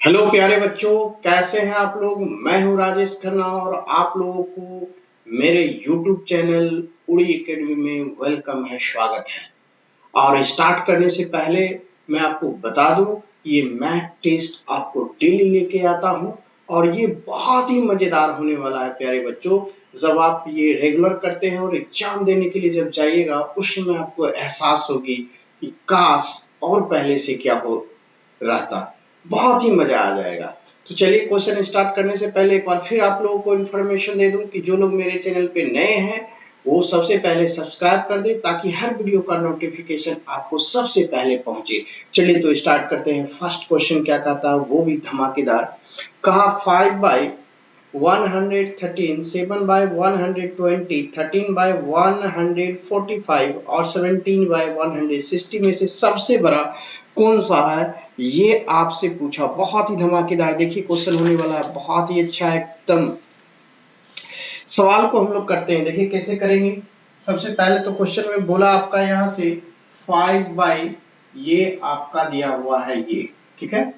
Hello प्यारे बच्चों, कैसे हैं आप लोग। मैं हूं राजेश खन्ना और आप लोगों को मेरे YouTube चैनल उड़ी एकेडमी में वेलकम है, स्वागत है। और स्टार्ट करने से पहले मैं आपको बता दूं कि ये मैथ टेस्ट आपको डेली लेके आता हूं और ये बहुत ही मजेदार होने वाला है प्यारे बच्चों। जब आप ये रेगुलर करते हैं और एग्जाम देने के लिए जब जाइएगा उस समय आपको एहसास होगी कि काश और पहले से क्या हो रहता, बहुत ही मजा आ जाएगा। तो चलिए क्वेश्चन स्टार्ट करने से पहले एक बार फिर आप लोगों को इन्फॉर्मेशन दे दूं कि जो लोग मेरे चैनल पे नए हैं वो सबसे पहले सब्सक्राइब कर दें ताकि हर वीडियो का नोटिफिकेशन आपको सबसे पहले पहुंचे। चलिए तो स्टार्ट करते हैं। फर्स्ट क्वेश्चन क्या कहता है, वो भी धमाकेदार। कहा 5/113, 7/120, 13/145 और 17/160 में से सबसे बड़ा कौन सा है, ये आपसे पूछा। बहुत ही धमाकेदार, देखिए क्वेश्चन होने वाला है, बहुत ही अच्छा एकदम। सवाल को हम लोग करते हैं, देखिए कैसे करेंगे। सबसे पहले तो क्वेश्चन में बोला आपका यहाँ से 5 ये आपका दिया हुआ है ये, ठीक है।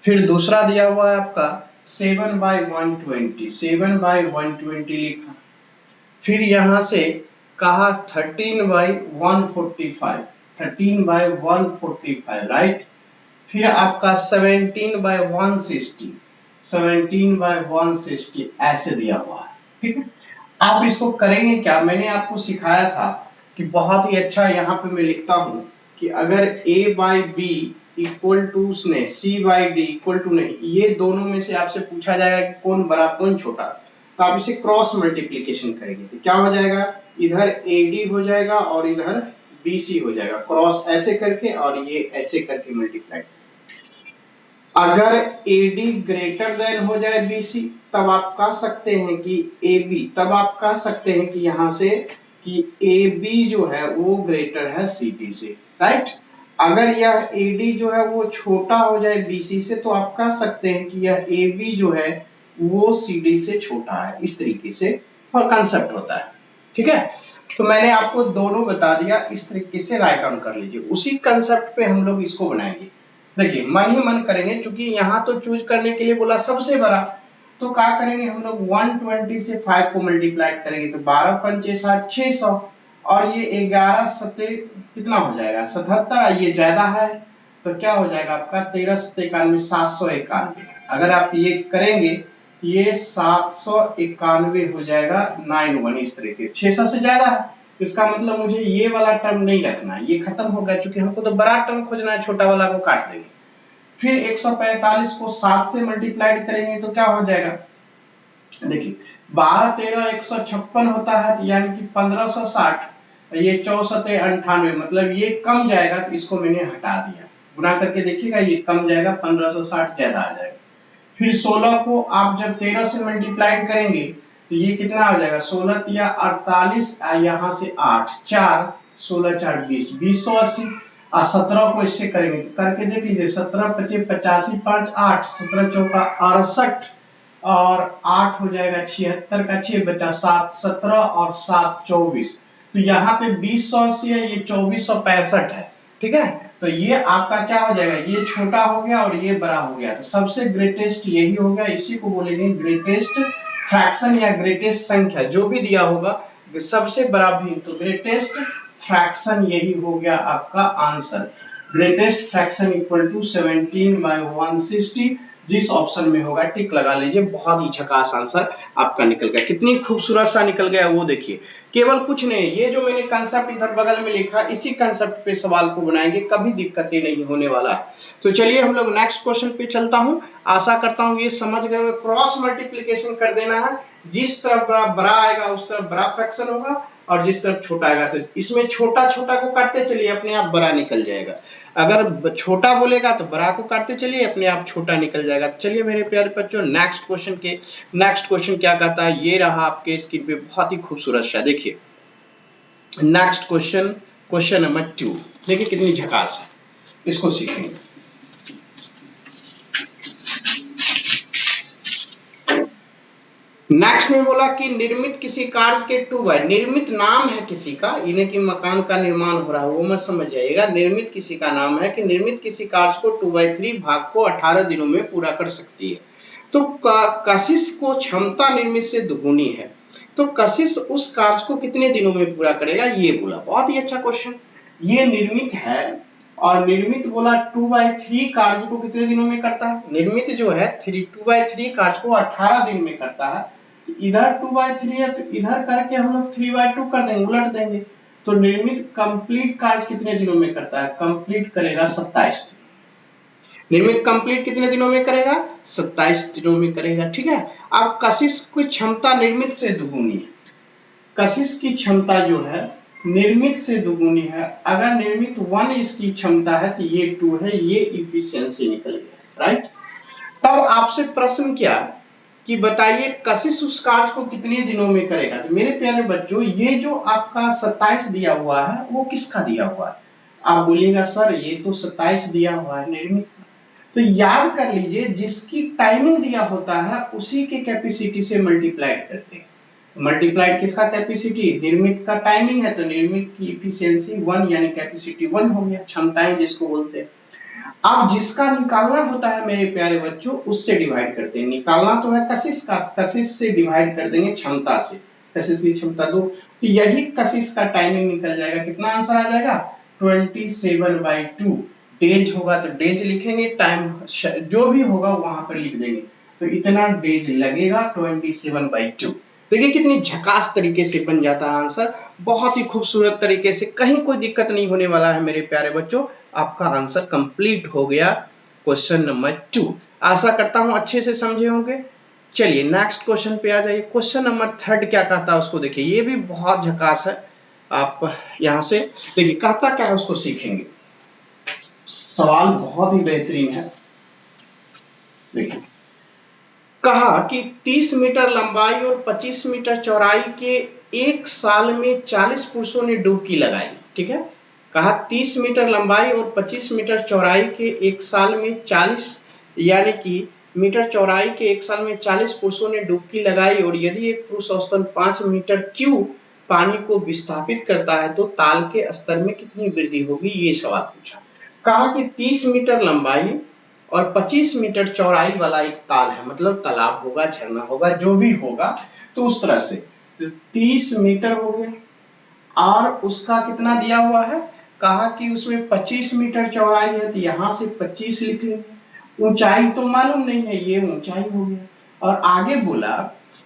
फिर दूसरा दिया हुआ है आपका 7/120, 7/120 लिखा। फिर यहाँ से कहा 13/145, 13/145, राइट। फिर आपका 17/160, 17/160 ऐसे दिया हुआ है, ठीक है। आप इसको करेंगे क्या, मैंने आपको सिखाया था कि बहुत ही अच्छा। यहाँ पे मैं लिखता हूं कि अगर a/b इक्वल टू उसने c/d इक्वल टू नहीं, ये दोनों में से आपसे पूछा जाएगा कि कौन बड़ा कौन छोटा, तो आप इसे क्रॉस मल्टीप्लीकेशन करेंगे तो क्या हो जाएगा, इधर ad हो जाएगा और इधर bc हो जाएगा, क्रॉस ऐसे करके और ये ऐसे करके मल्टीप्लाई। अगर AD ग्रेटर देन हो जाए BC तब आप कह सकते हैं कि AB, तब आप कह सकते हैं कि यहां से कि AB जो है वो ग्रेटर है CD से, राइट। अगर यह AD जो है वो छोटा हो जाए BC से तो आप कह सकते हैं कि यह AB जो है वो CD से छोटा है। इस तरीके से कंसेप्ट होता है, ठीक है। तो मैंने आपको दोनों बता दिया, इस तरीके से राइट डाउन कर लीजिए। उसी कंसेप्ट पे हम लोग इसको बनाएंगे। देखिए मन ही मन करेंगे, क्योंकि यहाँ तो चूज करने के लिए बोला सबसे बड़ा, तो क्या करेंगे हम लोग 120 से 5 को मल्टीप्लाई करेंगे तो 12×5 = 600 और ये 11×7 कितना हो जाएगा 77, ये ज्यादा है तो क्या हो जाएगा आपका 13×7 = 791। अगर आप ये करेंगे ये 791 हो जाएगा 91, इस तरीके से 600 से ज्यादा है। इसका मतलब मुझे ये वाला टर्म नहीं रखना, ये खत्म हो गया, क्योंकि हमको तो बड़ा टर्म खोजना है, छोटा वाला को काट देंगे। फिर 145 को 7 से मल्टीप्लाई करेंगे तो क्या हो जाएगा, देखिए 12 13 156 होता है, यानी कि 1560, ये 64 98, मतलब ये कम जाएगा तो इसको मैंने हटा दिया। गुना करके देखिएगा ये कम जाएगा, 1560 ज्यादा आ जाएगा। फिर 16 को आप जब 13 से मल्टीप्लाई करेंगे तो ये कितना हो जाएगा, 16 या 48, यहाँ से 8 4 16 4 20, 2080। और 17 को इससे करेंगे तो करके देख लीजिए, 17 × 5 = 85, 5 8, 17 चौका 68 और 8 हो जाएगा 76 का 6 बचा 7, 17 और 7 24। तो यहाँ पे 2080 है, ये 2465 है, ठीक है। तो ये आपका क्या हो जाएगा, ये छोटा हो गया और ये बड़ा हो गया, तो सबसे ग्रेटेस्ट यही हो गया। इसी को बोलेंगे ग्रेटेस्ट फ्रैक्शन या ग्रेटेस्ट संख्या, जो भी दिया होगा सबसे बड़ा भी, तो ग्रेटेस्ट फ्रैक्शन यही हो गया आपका answer. Greatest fraction equal to 17/160, जिस ऑप्शन में होगा टिक लगा लीजिए। बहुत ही झकास आंसर आपका निकल गया, कितनी खूबसूरत सा निकल गया वो देखिए। केवल कुछ नहीं, ये जो मैंने कंसेप्ट इधर बगल में लिखा, इसी कंसेप्ट पे सवाल को बनाएंगे, कभी दिक्कतें नहीं होने वाला। तो चलिए हम लोग नेक्स्ट क्वेश्चन पे चलता हूं। आशा करता हूं ये समझ गए, क्रॉस मल्टीप्लिकेशन कर देना है, जिस तरफ बड़ा आएगा उस तरफ बड़ा फ्रैक्शन होगा और जिस तरफ छोटा आएगा तो इसमें छोटा छोटा को काटते चलिए, अपने आप बड़ा निकल जाएगा। अगर छोटा बोलेगा तो बड़ा को काटते चलिए, अपने आप छोटा निकल जाएगा। चलिए मेरे प्यारे बच्चों, नेक्स्ट क्वेश्चन क्या कहता है, ये रहा आपके स्क्रीन पे, बहुत ही खूबसूरत सा। देखिए नेक्स्ट क्वेश्चन, क्वेश्चन नंबर 2, देखिए कितनी झकास है, इसको सीखेंगे। नेक्स्ट में बोला कि निर्मित किसी कार्य के 2/, निर्मित नाम है किसी का, इन्हें कि मकान का निर्माण हो रहा है वो मत समझ जाइएगा। निर्मित किसी का नाम है कि निर्मित किसी कार्य को 2/3 भाग को 18 दिनों में पूरा कर सकती है। तो कशिश को क्षमता निर्मित से दुगुनी है, तो कशिश उस कार्य को कितने दिनों में पूरा करेगा ये बोला। बहुत ही अच्छा क्वेश्चन। ये निर्मित है और निर्मित बोला 2/3 कार्य को कितने दिनों में करता है। निर्मित जो है 2/3 कार्य को 18 दिन में करता है। इधर 2/3 है तो इधर करके हम लोग 3/2 कर देंगे, उलट देंगे। तो निर्मित कंप्लीट कार्य कितने दिनों में करता है, कंप्लीट करेगा 27 दिन। निर्मित कंप्लीट कितने दिनों में करेगा, 27 दिनों में करेगा। ठीक है। अब कशिश की क्षमता निर्मित से दुगुनी है, कशिश की क्षमता जो है निर्मित से दुगुनी है। अगर निर्मित 1 इसकी क्षमता है तो ये 2 है, ये इफिशियंसी निकल गया। राइट। तब आपसे प्रश्न क्या कि बताइए कशिश उस कार्य को कितने दिनों में करेगा। तो मेरे प्यारे बच्चों ये जो आपका 27 दिया हुआ है वो किसका दिया हुआ है। आप बोलिएगा सर ये तो 27 दिया हुआ है निर्मित का। तो याद कर लीजिए जिसकी टाइमिंग दिया होता है उसी के कैपेसिटी से मल्टीप्लाइड करते हैं। मल्टीप्लाइड किसका कैपेसिटी, निर्मित का टाइमिंग है तो निर्मित की इफिशियंसी 1 यानी कैपेसिटी 1 हो गया, क्षमताएं जिसको बोलते हैं। अब जिसका निकालना होता है मेरे प्यारे बच्चों उससे डिवाइड करते हैं। निकालना तो है कशिश का, कशिश से डिवाइड कर देंगे क्षमता से, कशिश की क्षमता 2, तो यही कशिश का टाइमिंग निकल जाएगा। कितना आंसर आ जाएगा 27/2। डेज होगा तो डेज लिखेंगे, टाइम जो भी होगा वहां पर लिख देंगे। तो इतना डेज लगेगा 27/2। देखिए कितनी झकास तरीके से बन जाता है आंसर, बहुत ही खूबसूरत तरीके से, कहीं कोई दिक्कत नहीं होने वाला है मेरे प्यारे बच्चों। आपका आंसर कंप्लीट हो गया क्वेश्चन नंबर 2। आशा करता हूं अच्छे से समझे होंगे। चलिए नेक्स्ट क्वेश्चन पे आ जाइए। क्वेश्चन नंबर 3 क्या कहता है उसको देखिए, ये भी बहुत झकास है। आप यहां से देखिए कहता क्या है उसको सीखेंगे। सवाल बहुत ही बेहतरीन है। देखिए कहा कि 30 मीटर लंबाई और 25 मीटर चौड़ाई के एक साल में 40 पुरुषों ने डुबकी लगाई। ठीक है। कहा 30 मीटर लंबाई और 25 मीटर चौड़ाई के एक साल में 40 यानी कि मीटर चौड़ाई के एक साल में 40 पुरुषों ने डुबकी लगाई, और यदि एक पुरुष औसतन 5 मीटर क्यूब पानी को विस्थापित करता है तो ताल के स्तर में कितनी वृद्धि होगी, ये सवाल पूछा। कहा कि 30 मीटर लंबाई और 25 मीटर चौड़ाई वाला एक ताल है, मतलब तालाब होगा, झरना होगा, जो भी होगा तो उस तरह से। तो 30 मीटर हो गया और उसका कितना दिया हुआ है, कहा कि उसमें 25 मीटर चौड़ाई है तो यहां से 25 लिख लेंगे। ऊंचाई तो मालूम नहीं है, ये ऊंचाई हो गया। और आगे बोला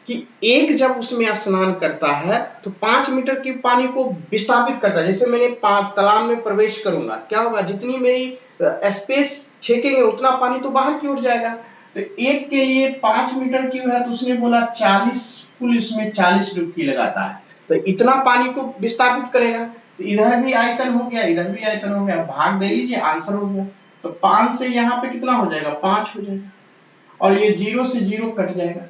कि एक जब उसमें स्नान करता है तो 5 मीटर की पानी को विस्थापित करता है। जैसे मैंने तालाब में प्रवेश करूंगा क्या होगा, जितनी मेरी स्पेस छेकेंगे उतना पानी तो बाहर की ओर जाएगा। तो एक के लिए 5 मीटर क्यों है, तो उसने बोला 40, कुल इसमें 40 डुबकी लगाता है तो इतना पानी को विस्थापित करेगा। तो इधर भी आयतन हो गया, इधर भी आयतन हो गया, भाग दे लीजिए आंसर हो गया। तो 5 से यहाँ पे कितना हो जाएगा, 5 हो जाएगा, और ये 0 से 0 कट जाएगा।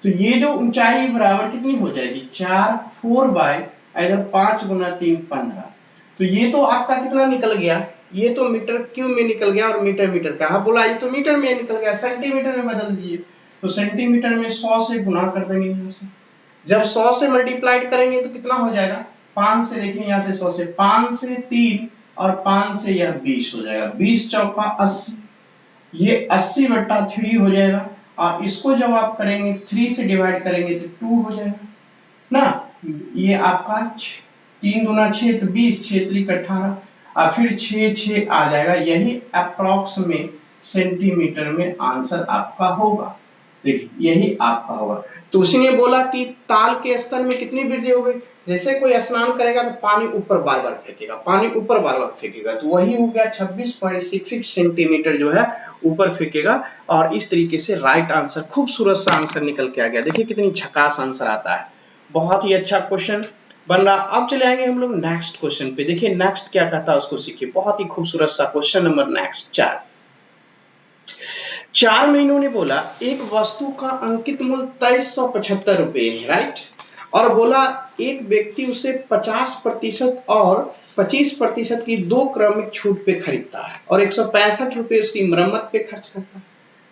तो ये जो ऊंचाई बराबर कितनी हो जाएगी 4, 4 बाय इधर 5 गुना 3 15। तो ये तो आपका कितना निकल गया, ये तो मीटर क्यूब में निकल गया और मीटर मीटर का बोला, ये तो मीटर में निकल गया, सेंटीमीटर में बदल दीजिए। तो सेंटीमीटर में 100 से गुना कर देंगे यहाँ से। जब 100 से मल्टीप्लाइड करेंगे तो कितना हो जाएगा, 5 से देखिए यहाँ से 100 से 5 से 3 और 5 से यह 20 हो जाएगा, 20 चौका 80, ये 80/3 हो जाएगा। और इसको जब आप करेंगे 3 से डिवाइड करेंगे तो 2 हो जाएगा ना। ये आपका 3 दूना 6 तो 20, 6 3 18 और फिर 6 6 आ जाएगा। यही अप्रॉक्स में सेंटीमीटर में आंसर आपका होगा। देखिए यही आपका होगा। तो उसी ने बोला कि ताल के स्तर में कितनी वृद्धि हो गई, जैसे कोई स्नान करेगा तो पानी ऊपर बार बार फेंकेगा, पानी ऊपर बार बार फेंकेगा, तो वही हो गया 26.66 सेंटीमीटर जो है ऊपर फेंकेगा। और इस तरीके से राइट आंसर, खूबसूरत सा आंसर निकल के आ गया। देखिए कितनी झकास आंसर आता है, बहुत ही अच्छा क्वेश्चन बन रहा। अब चले आएंगे हम लोग नेक्स्ट क्वेश्चन पे। देखिए नेक्स्ट क्या कहता है उसको सीखिए, बहुत ही खूबसूरत सा क्वेश्चन नंबर नेक्स्ट 4 महीनों ने बोला एक वस्तु का अंकित मूल्य 2375 रुपए है, राइट। और बोला एक व्यक्ति उसे 50% और 25% की 2 क्रमिक छूट पे खरीदता है और 165 रुपए उसकी मरम्मत पे खर्च करता है।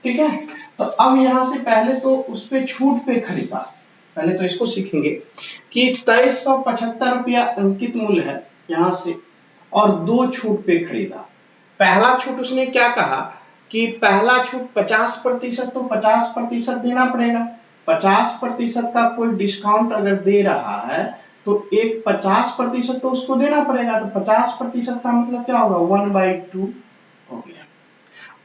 ठीक है। तो अब यहां से पहले तो उस पे छूट पे खरीदा, पहले तो इसको सीखेंगे कि 2375 रुपया अंकित मूल्य है यहां से, और 2 छूट पे खरीदा। पहला छूट उसने क्या कहा कि पहला छूट 50%, तो 50% देना पड़ेगा। 50% का कोई डिस्काउंट अगर दे रहा है तो एक 50% तो उसको देना पड़ेगा, तो 50% का मतलब क्या होगा 1/2 हो गया।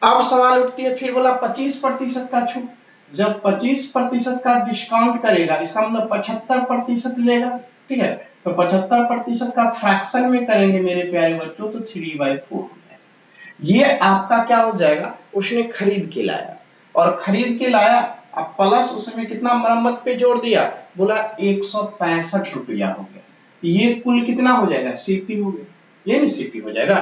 अब सवाल उठती है, फिर बोला 25% का छूट। जब 25% का डिस्काउंट करेगा इसका मतलब 75% लेगा, ठीक है, तो 75% का फ्रैक्शन में करेंगे मेरे प्यारे बच्चों तो 3/4 हो जाएगा। ये आपका क्या हो जाएगा, उसने खरीद के लाया, और खरीद के लाया अब प्लस उसमें कितना मरम्मत पे जोड़ दिया, बोला 165 रुपया हो गया। ये कुल कितना हो जाएगा, सीपी हो गया, ये नहीं सीपी हो जाएगा।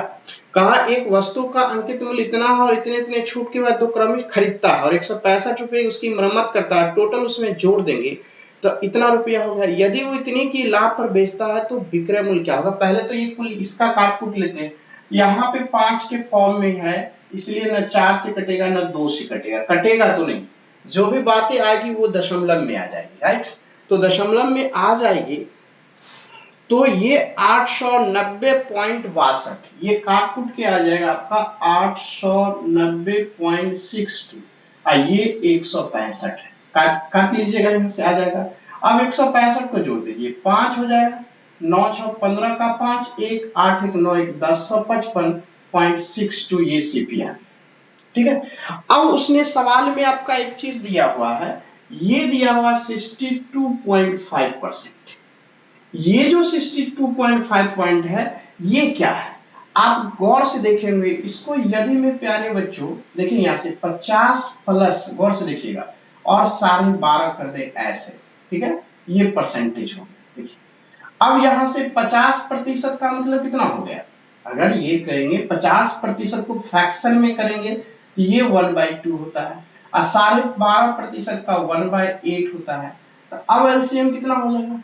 कहा एक वस्तु का अंकित मूल्य इतना है और इतने इतने छूट के बाद 2 क्रमिक खरीदता है और 165 रुपए उसकी मरम्मत करता है, टोटल उसमें जोड़ देंगे तो इतना रुपया हो गया। यदि वो इतने की लाभ पर बेचता है तो विक्रय मूल्य क्या होगा। पहले तो ये कुल इसका काट कूट लेते हैं, यहाँ पे 5 के फॉर्म में है इसलिए न 4 से कटेगा न 2 से कटेगा, कटेगा तो नहीं, जो भी बातें आएगी वो दशमलव में आ जाएगी, राइट। तो दशमलव में आ जाएगी तो ये 890.62, ये काट कूट के आ जाएगा आपका 890.62, ये 165 है, काट लीजिएगा, यहाँ से आ जाएगा। अब 165 को जोड़ दीजिए, 5 हो जाएगा, 9 6 15 का 5, 1 8 1 9 1 1055.62 ये सीपी आ, ठीक है। अब उसने सवाल में आपका एक चीज दिया हुआ है, ये दिया हुआ 62.5%। ये जो 62.5 पॉइंट है ये क्या है, आप गौर से देखेंगे इसको। यदि मैं प्यारे बच्चों देखिए यहाँ से 50 प्लस, गौर से देखिएगा, और 12.5 कर दे ऐसे, ठीक है, ये परसेंटेज हो गया। देखिए अब यहाँ से 50% का मतलब कितना हो गया, अगर ये करेंगे 50% को फ्रैक्शन में करेंगे तो ये 1/2 होता है, और 12.5% का 1/8 होता है। तो अब एलसीएम कितना हो जाएगा,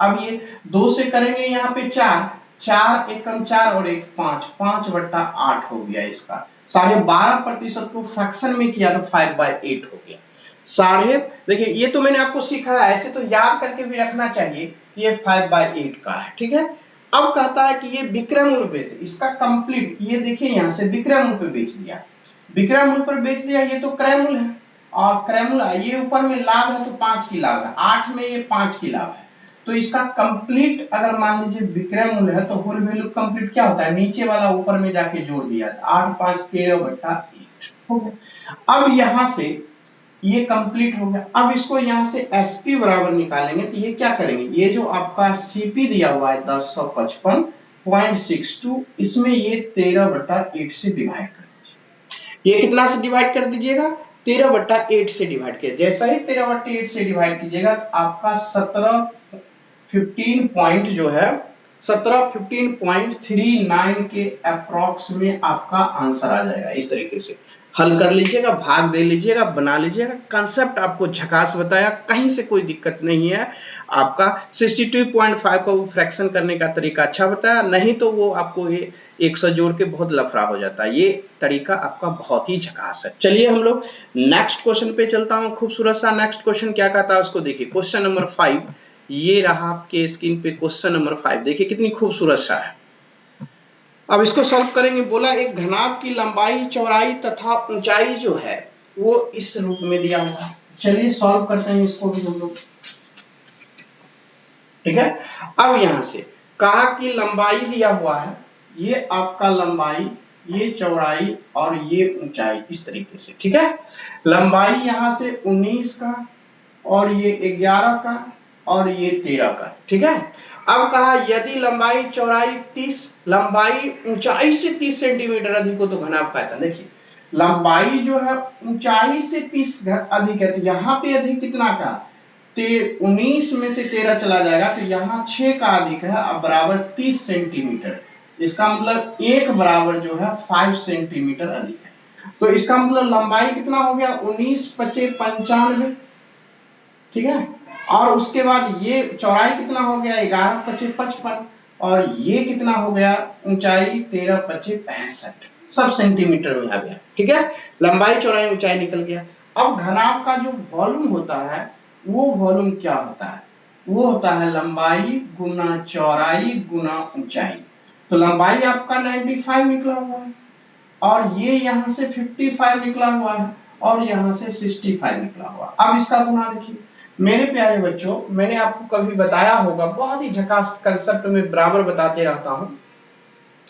अब ये 2 से करेंगे यहाँ पे 4, 4 एकम 4 और 1 5, 5/8 हो गया इसका। 12.5% को फ्रैक्शन में किया तो 5/8 हो गया। साढ़े, देखिए ये तो मैंने आपको सिखाया, ऐसे तो याद करके भी रखना चाहिए ये 5/8 का है, ठीक है। अब कहता है कि ये विक्रय मूल्य पे, इसका कंप्लीट, ये देखिए यहाँ से विक्रय मूल्य पे बेच दिया, विक्रय मूल्य पर बेच दिया, ये तो क्रय मूल्य है, और क्रय मूल्य ये ऊपर में लाभ है तो 5 की लाभ है, 8 में ये 5 की लाभ है, तो इसका कंप्लीट अगर मान लीजिए विक्रय मूल्य है तो होल वैल्यू कंप्लीट क्या होता है, नीचे वाला ऊपर में जाके जोड़ दिया, 8 5 13/8 हो गया। अब यहां से ये कंप्लीट हो गया। अब इसको यहां से एसपी बराबर निकालेंगे तो ये क्या करेंगे, ये जो आपका सीपी दिया हुआ है 1055.62, इसमें ये 13/8 से डिवाइड कर दीजिए। ये कितना से डिवाइड कर दीजिएगा, 13/8 से डिवाइड किया, जैसा ही 13/8 से डिवाइड कीजिएगा आपका 15 पॉइंट जो है 15.39 के अप्रॉक्स में आपका आंसर आ जाएगा। इस तरीके से हल कर लीजिएगा, भाग दे लीजिएगा, बना लीजिएगा। कंसेप्ट आपको झकास बताया, कहीं से कोई दिक्कत नहीं है। आपका 62.5 को फ्रैक्शन करने का तरीका अच्छा बताया, नहीं तो वो आपको ये 100 जोड़ के बहुत लफड़ा हो जाता है। ये तरीका आपका बहुत ही झकास है। चलिए हम लोग नेक्स्ट क्वेश्चन पे चलता हूँ। खूबसूरत सा नेक्स्ट क्वेश्चन क्या कहता है उसको देखिए। क्वेश्चन नंबर 5 ये रहा आपके स्क्रीन पे, क्वेश्चन नंबर 5 देखिए कितनी खूबसूरत सा है। अब इसको सॉल्व करेंगे। बोला एक घनाभ की लंबाई, चौड़ाई तथा ऊंचाई जो है वो इस रूप में दिया हुआ है। चलिए सॉल्व करते हैं इसको भी हम लोग, ठीक है। अब यहां से कहा कि लंबाई दिया हुआ है, ये आपका लंबाई, ये चौड़ाई और ये ऊंचाई, इस तरीके से, ठीक है। लंबाई यहां से 19 का और ये 11 का और ये 13 का, ठीक है। अब कहा यदि लंबाई चौड़ाई 30, लंबाई ऊंचाई से 30 सेंटीमीटर अधिक हो तो घनाभ का आयतन। देखिए लंबाई जो है ऊंचाई से 30 अधिक है, तो यहाँ पे अधिक कितना का, 19 में से 13 चला जाएगा तो यहाँ 6 का अधिक है, अब बराबर 30 सेंटीमीटर। इसका मतलब एक बराबर जो है 5 सेंटीमीटर अधिक है। तो इसका मतलब लंबाई कितना हो गया, 19 5 95, ठीक है। और उसके बाद ये चौड़ाई कितना हो गया, 11 5 55, और ये कितना हो गया ऊंचाई 13 5 65, सब सेंटीमीटर में आ गया, ठीक है। लंबाई चौड़ाई ऊंचाई निकल गया। अब घनाभ का जो वॉल्यूम होता है वो वॉल्यूम क्या होता है, वो होता है लंबाई गुना चौड़ाई गुना ऊंचाई। तो लंबाई आपका 95 निकला हुआ है और ये यहाँ से 55 निकला हुआ है और यहाँ से 65 निकला हुआ। अब इसका गुना देखिए मेरे प्यारे बच्चों, मैंने आपको कभी बताया होगा, बहुत ही झकास कंसेप्ट में बराबर बताते रहता हूं।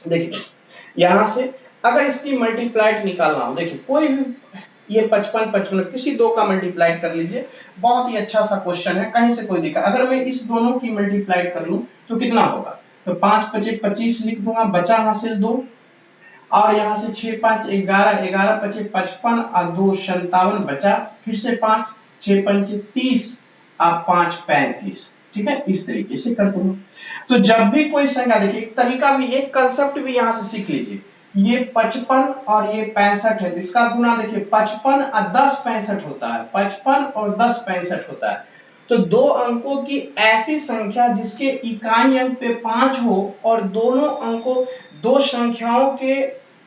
देखिए यहाँ से अगर इसकी मल्टीप्लाइड निकालना हो, देखिए कोई भी ये 55 55 किसी दो का मल्टीप्लाइड कर लीजिए, बहुत ही अच्छा सा क्वेश्चन है, कहीं से कोई दिक्कत। अगर मैं इस दोनों की मल्टीप्लाइड कर लूं तो कितना होगा, तो 5 5 25 लिख दूंगा, बचा हासिल 2 और यहाँ से 6 5 11 11 25 55 और 2 57 बचा, फिर से 5 6 5 30 और 5 35। ठीक है, इस तरीके से कर दूंगा। तो जब भी कोई संख्या, देखिए एक तरीका भी, एक कंसेप्ट भी यहाँ से सीख लीजिए, ये 55 और ये 65 है, इसका गुना देखिए 55 और 10 65 होता है, 55 और 10 65 होता है। तो दो अंकों की ऐसी संख्या जिसके इकाई अंक पे 5 हो और दोनों अंकों, दो संख्याओं के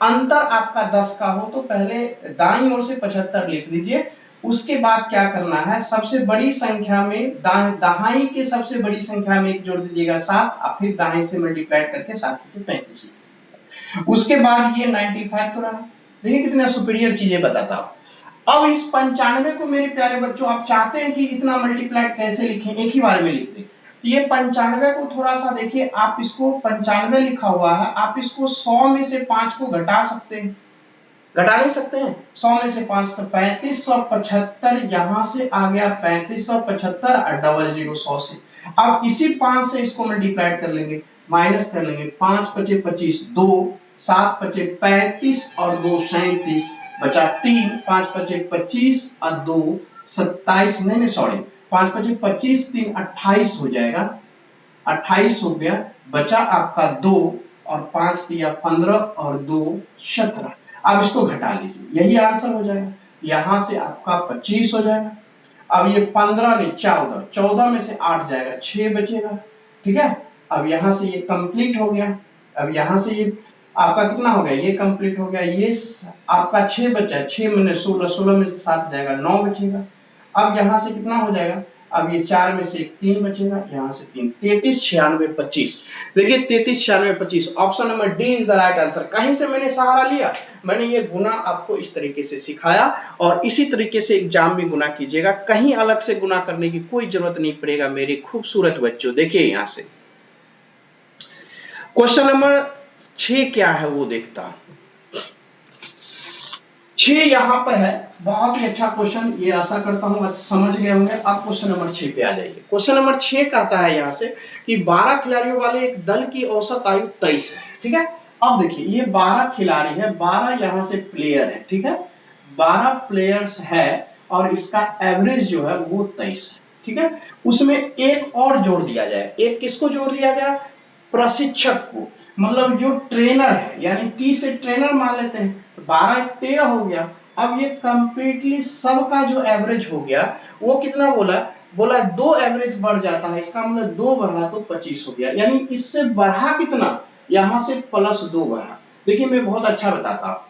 अंतर आपका 10 का हो, तो पहले दाईं ओर से 75 लिख दीजिए। उसके बाद क्या करना है, सबसे बड़ी संख्या में दाहाई के सबसे बड़ी संख्या में एक जोड़ दीजिएगा 7 और फिर दाएं से मल्टीप्लाई करके 7 से 35। उसके बाद ये 95 तो रहा। देखिए कितना सुपीरियर चीजें बताता हूं। अब इस 95 को मेरे प्यारे बच्चों आप चाहते हैं कि इतना मल्टीप्लाई कैसे लिखें, एक ही बार में लिख दें। तो ये 95 को थोड़ा सा देखिए, आप इसको 95 लिखा हुआ है, आप इसको 100 में से 5 को घटा सकते हैं, घटा नहीं सकते हैं 100 में से 5, तो 3575 यहां से आ गया 3575 और डबल जीरो 100 से। अब इसी 5 से इसको मल्टीप्लाई कर लेंगे, माइनस कर लेंगे, 5 5 25 2 7 5 35 और 2 37 बचा 3, 5 5 25 और 2 27, नहीं सॉरी 5 5 25 3 28 हो जाएगा, 28 हो गया, बचा आपका 2 और 5 दिया 15 और 2 17। अब इसको घटा लीजिए, यही आंसर हो जाएगा, यहां से आपका 25 हो जाएगा। अब ये 15 में 14, 14 में से 8 जाएगा, 6 बचेगा। ठीक है, अब यहां से ये कंप्लीट हो गया। अब यहां से ये आपका कितना हो गया, ये कंप्लीट हो गया, ये आपका 6 बचा, 6 में 16, 16 में से 7 जाएगा, 9 बचेगा। अब यहां से कितना हो जाएगा, अब ये 4 में से 3 बचेगा, यहां से 3, 33 96 25। देखिए 33 96 25, option number D is the right answer. कहीं से मैंने सहारा लिया, मैंने ये गुना आपको इस तरीके से सिखाया और इसी तरीके से एग्जाम में गुना कीजिएगा, कहीं अलग से गुना करने की कोई जरूरत नहीं पड़ेगा मेरे खूबसूरत बच्चों। देखिए यहां से क्वेश्चन नंबर 6 क्या है वो देखता हूं। 6 यहां पर है, बहुत ही अच्छा क्वेश्चन, ये आशा करता हूं समझ गए होंगे। अब क्वेश्चन नंबर 6 पे आ जाइए। क्वेश्चन नंबर 6 कहता है यहां से कि 12 खिलाड़ियों वाले एक दल की औसत आयु 23 है। ठीक है, अब देखिए ये 12 खिलाड़ी है, 12 यहां से प्लेयर है। ठीक है, 12 प्लेयर्स है और इसका एवरेज जो है वो 23 है। ठीक है, उसमें एक और जोड़ दिया जाए, एक किसको जोड़ दिया गया, प्रशिक्षक को, मतलब जो ट्रेनर है, यानी टी से ट्रेनर मान लेते हैं, 12 13 हो गया। अब ये कंप्लीटली सबका जो एवरेज हो गया वो कितना बोला, बोला 2 एवरेज बढ़ जाता है, इसका मतलब 2 बढ़ा तो 25 हो गया, यानी इससे बढ़ा कितना, यहां से +2 बढ़ा। देखिए मैं बहुत अच्छा बताता हूं।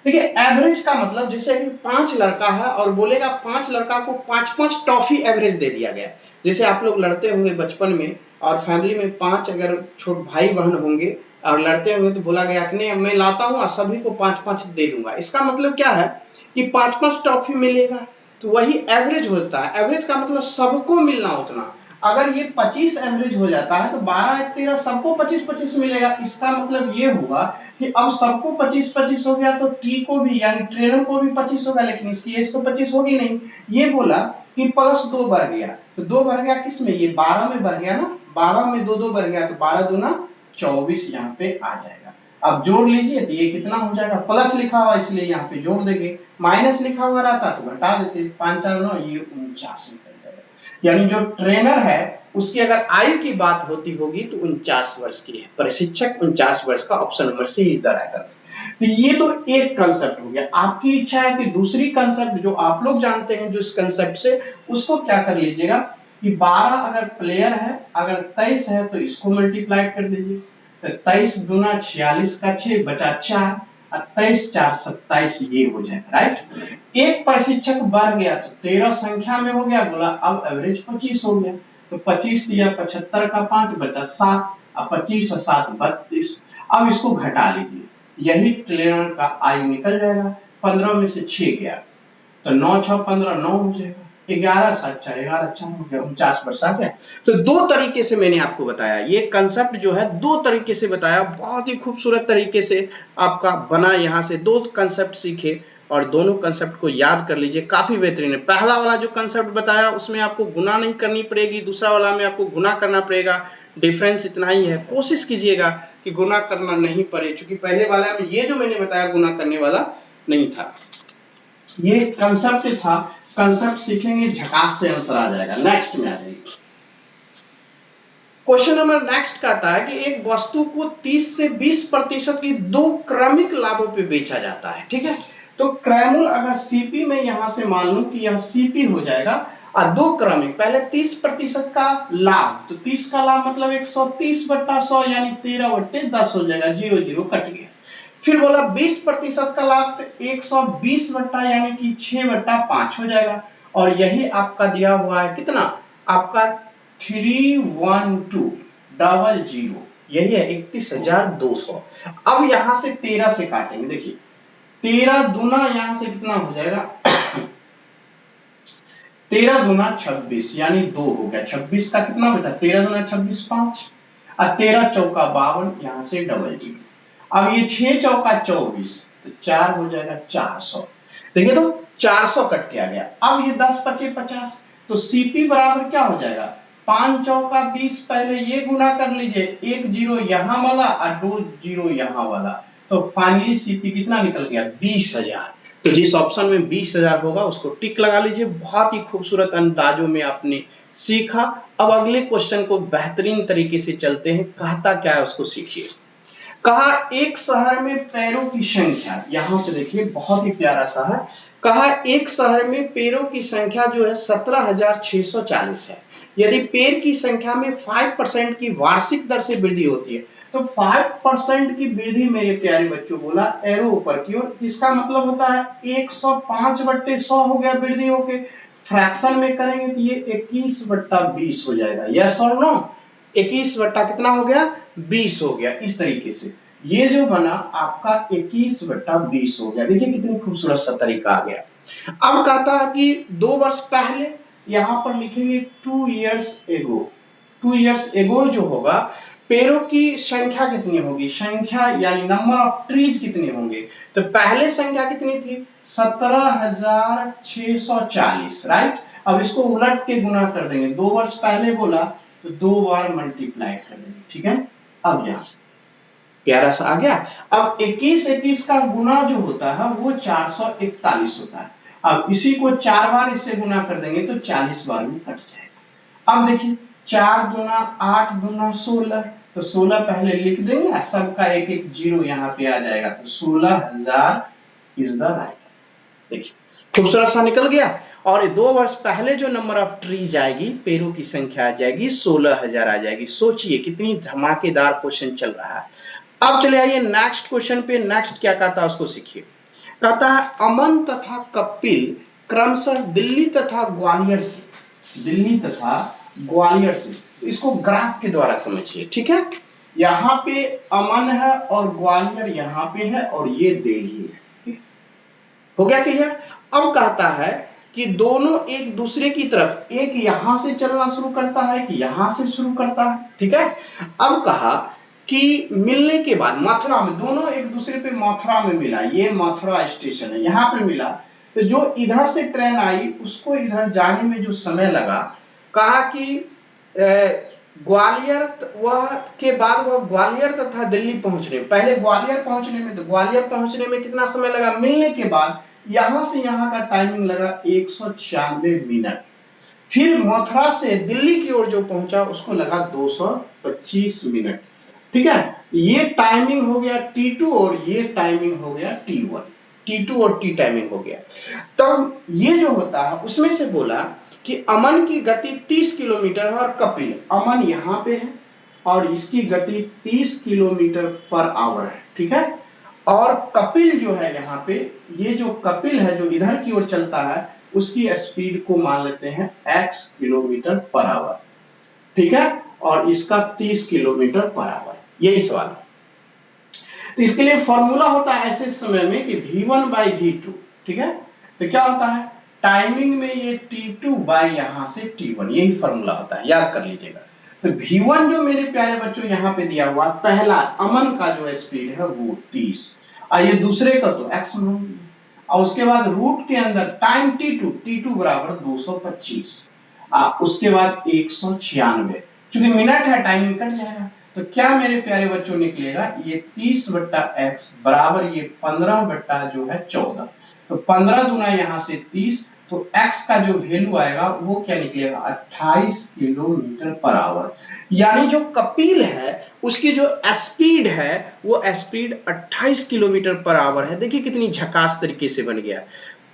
देखिए एवरेज का मतलब, जैसे कि 5 लड़का है और बोलेगा 5 लड़का को 5-5 टॉफी एवरेज दे दिया गया। जैसे आप लोग लड़ते होंगे बचपन में और फैमिली में 5 अगर छोटे भाई बहन होंगे और लड़ते होंगे तो बोला गया कि मैं लाता हूं और सभी को 5-5 दे दूंगा। इसका मतलब क्या है कि 5-5 टॉफी मिलेगा, तो वही एवरेज होता है। एवरेज का मतलब सबको मिलना उतना। अगर ये 25 एवरेज हो जाता है तो 12 13 सबको 25-25 मिलेगा। इसका मतलब ये हुआ कि अब सबको 25-25 हो गया तो टी को भी, यानी ट्रेनर को भी 25 होगा, लेकिन इसकी एज तो 25 होगी नहीं। ये बोला कि +2 बढ़ गया, तो 2 बढ़ गया किस में, ये 12 में बढ़ गया ना, 12 में 2 बढ़ गया, तो 12 दूना 24 यहाँ पे आ जाएगा। अब जोड़ लीजिए तो ये कितना हो जाएगा, प्लस लिखा हुआ इसलिए यहाँ पे जोड़ देंगे, माइनस लिखा हुआ रहता तो घटा देते, 5 4 9, ये 49 निकल जाएगा। यानी जो ट्रेनर है उसकी अगर आयु की बात होती होगी तो 49 वर्ष की है, प्रशिक्षक 49 वर्ष का, option number C is the right answer. तो ये तो एक कंसेप्ट हो गया। आपकी इच्छा है कि दूसरी कंसेप्ट जो आप लोग जानते हैं जो इस कंसेप्ट से, उसको क्या कर लीजिएगा कि 12 अगर प्लेयर है, अगर 23 है तो इसको मल्टीप्लाई कर दीजिए, तो 23 दूना 46 का 6 बचा 4, और 23 4 27 ये हो जाएगा, राइट। एक प्रशिक्षक बढ़ गया तो 13 संख्या में हो गया, बोला अब एवरेज 25 हो गया, तो 25 दिया 75 का 5 बचा 7, अब 25 और 7 32। अब इसको घटा लीजिए, यही ट्रिलियन का आई निकल जाएगा, 15 में से 6 गया तो 9 6 15 9 हो जाएगा, 11 7 4 11 4 हो गया, 49 आ गया। तो दो तरीके से मैंने आपको बताया, ये कंसेप्ट जो है दो तरीके से बताया, बहुत ही खूबसूरत तरीके से आपका बना। यहाँ से दो कंसेप्ट सीखे और दोनों कंसेप्ट को याद कर लीजिए, काफी बेहतरीन है। पहला वाला जो कंसेप्ट बताया उसमें आपको गुना नहीं करनी पड़ेगी, दूसरा वाला में आपको गुना करना पड़ेगा, डिफरेंस इतना ही है। कोशिश कीजिएगा कि गुना करना नहीं पड़े, क्योंकि पहले वाला में ये जो मैंने बताया गुना करने वाला नहीं था, ये कंसेप्ट था। कंसेप्ट सीखेंगे झकास से आंसर आ जाएगा। नेक्स्ट में आ जाइए, क्वेश्चन नंबर नेक्स्ट कहता है कि एक वस्तु को 30 से 20% की दो क्रमिक लाभों पे बेचा जाता है, ठीक है। तो क्रैमूल अगर सीपी में यहां से मान लूं कि यह सीपी हो जाएगा और दो क्रमिक, पहले 30% का लाभ, तो 30 का लाभ मतलब 130/100 यानी 13/10 हो जाएगा, 0 0 कट गया। फिर बोला 20% का लाभ, तो 120 बट्टा यानी कि 6/5 हो जाएगा, और यही आपका दिया हुआ है कितना, आपका 31200, यही है 31,200। अब यहां से 13 से काटेंगे, देखिए 13 दूना यहां से कितना हो जाएगा 13 दूना 26 यानी 2 हो गया, 26 का कितना बचा, 13 दूना 26 5, और 13 चौका 52 यहां से 00। अब ये 6 चौका 24, तो 4 हो जाएगा 400। देखिए तो 400 कट के आ गया। अब ये 10 25 50, तो सीपी बराबर क्या हो जाएगा, 5 चौका 20, पहले ये गुना कर लीजिए, 1 0 यहां वाला और 2 0 यहां वाला, तो फाइनली सीपी कितना निकल गया 20,000। तो जिस ऑप्शन में 20,000 होगा उसको टिक लगा लीजिए। बहुत ही खूबसूरत अंदाजों में आपने सीखा। अब अगले क्वेश्चन को बेहतरीन तरीके से चलते हैं, कहता क्या है उसको सीखिए। कहा एक शहर में पैरों की संख्या, यहां से देखिए बहुत ही प्यारा सा है, कहा एक शहर में पैरों की संख्या जो है 17,640 है। यदि पैर की संख्या में 5% की वार्षिक दर से वृद्धि होती है, तो 5% की वृद्धि मेरे प्यारे बच्चों, बोला एरो ऊपर की ओर, जिसका मतलब होता है 105/100 हो गया वृद्धि होके, फ्रैक्शन में करेंगे तो ये 21/20 हो जाएगा, यस और नो। 21 बट्टा कितना हो गया 20 हो गया। इस तरीके से ये जो बना आपका 21/20 हो गया। देखिए कितनी खूबसूरत सा तरीका आ गया। अब कहता है कि 2 वर्ष पहले, यहां पर लिखेंगे 2 इयर्स एगो। 2 इयर्स एगो जो होगा, पेड़ों की संख्या कितनी होगी, संख्या यानी नंबर ऑफ ट्रीज कितने होंगे, तो पहले संख्या कितनी थी 17,640, राइट। अब इसको उलट के गुना कर देंगे, 2 वर्ष पहले बोला तो 2 बार मल्टीप्लाई कर देंगे, ठीक है। अब यहां से प्यारा सा आ गया। अब 21 का गुना जो होता है वो 441 होता है। अब इसी को 4 बार इससे गुना कर देंगे तो 40 बार में कट जाएगा। अब देखिए 4 दूना 8 दूना 16, तो 16 पहले लिख देंगे, सबका एक एक जीरो यहाँ पे आ जाएगा, तो 16,000 इज द राइट। देखिए खूबसूरत सा निकल गया। और 2 वर्ष पहले जो नंबर ऑफ ट्रीज आएगी, पेड़ों की संख्या आ जाएगी 16,000 आ जाएगी। सोचिए कितनी धमाकेदार क्वेश्चन चल रहा है। अब चले आइए नेक्स्ट क्वेश्चन पे। नेक्स्ट क्या कहता है उसको सीखिए। कहता है अमन तथा कपिल क्रमशः दिल्ली तथा ग्वालियर से, इसको ग्राफ के द्वारा समझिए, ठीक है। यहाँ पे अमन है और ग्वालियर यहाँ पे है और ये दिल्ली है, हो गया क्लियर। अब कहता है कि दोनों एक दूसरे की तरफ, एक यहां से चलना शुरू करता है कि यहां से शुरू करता है, ठीक है। अब कहा कि मिलने के बाद मथुरा में, दोनों एक दूसरे पे मथुरा में मिला, ये मथुरा स्टेशन है, यहाँ पे मिला, तो जो इधर से ट्रेन आई उसको इधर जाने में जो समय लगा, कहा कि ग्वालियर वह के बाद वह ग्वालियर तथा दिल्ली पहुंचने, पहले ग्वालियर पहुंचने में, तो ग्वालियर पहुंचने में कितना समय लगा, मिलने के बाद यहां से यहां का टाइमिंग लगा 196 मिनट। फिर मथुरा से दिल्ली की ओर जो पहुंचा उसको लगा 225 मिनट, ठीक है। ये टाइमिंग हो गया T2 और ये टाइमिंग हो गया T1, T2 और T टाइमिंग हो गया। तब ये जो होता है उसमें से बोला कि अमन की गति 30 किलोमीटर है और कपिल, अमन यहाँ पे है और इसकी गति 30 किलोमीटर पर आवर है, ठीक है। और कपिल जो है यहाँ पे, ये जो कपिल है जो इधर की ओर चलता है, उसकी स्पीड को मान लेते हैं x किलोमीटर पर आवर, ठीक है, और इसका 30 किलोमीटर पर आवर, यही सवाल है। तो इसके लिए फॉर्मूला होता है ऐसे समय में कि v1 बाई v2, ठीक है, तो क्या होता है टाइमिंग में ये t2 बाई यहां से t1, यही फॉर्मूला होता है, याद कर लीजिएगा। तो v1 जो मेरे प्यारे बच्चों यहाँ पे दिया हुआ पहला अमन का जो स्पीड है वो 30, और ये दूसरे का तो x मान लिया, और उसके बाद रूट के अंदर टाइम t2 बराबर 225, उसके बाद 196, क्योंकि मिनट है टाइमिंग कट जाएगा, तो क्या मेरे प्यारे बच्चों निकलेगा ये 30 बट्टा x बराबर ये 15 बट्टा जो है 14, तो 15 दूना यहाँ से 30, तो x का जो वैल्यू आएगा वो क्या निकलेगा 28 किलोमीटर पर आवर। यानी जो कपिल है उसकी जो स्पीड है वो स्पीड 28 किलोमीटर पर आवर है। देखिए कितनी झकास तरीके से बन गया।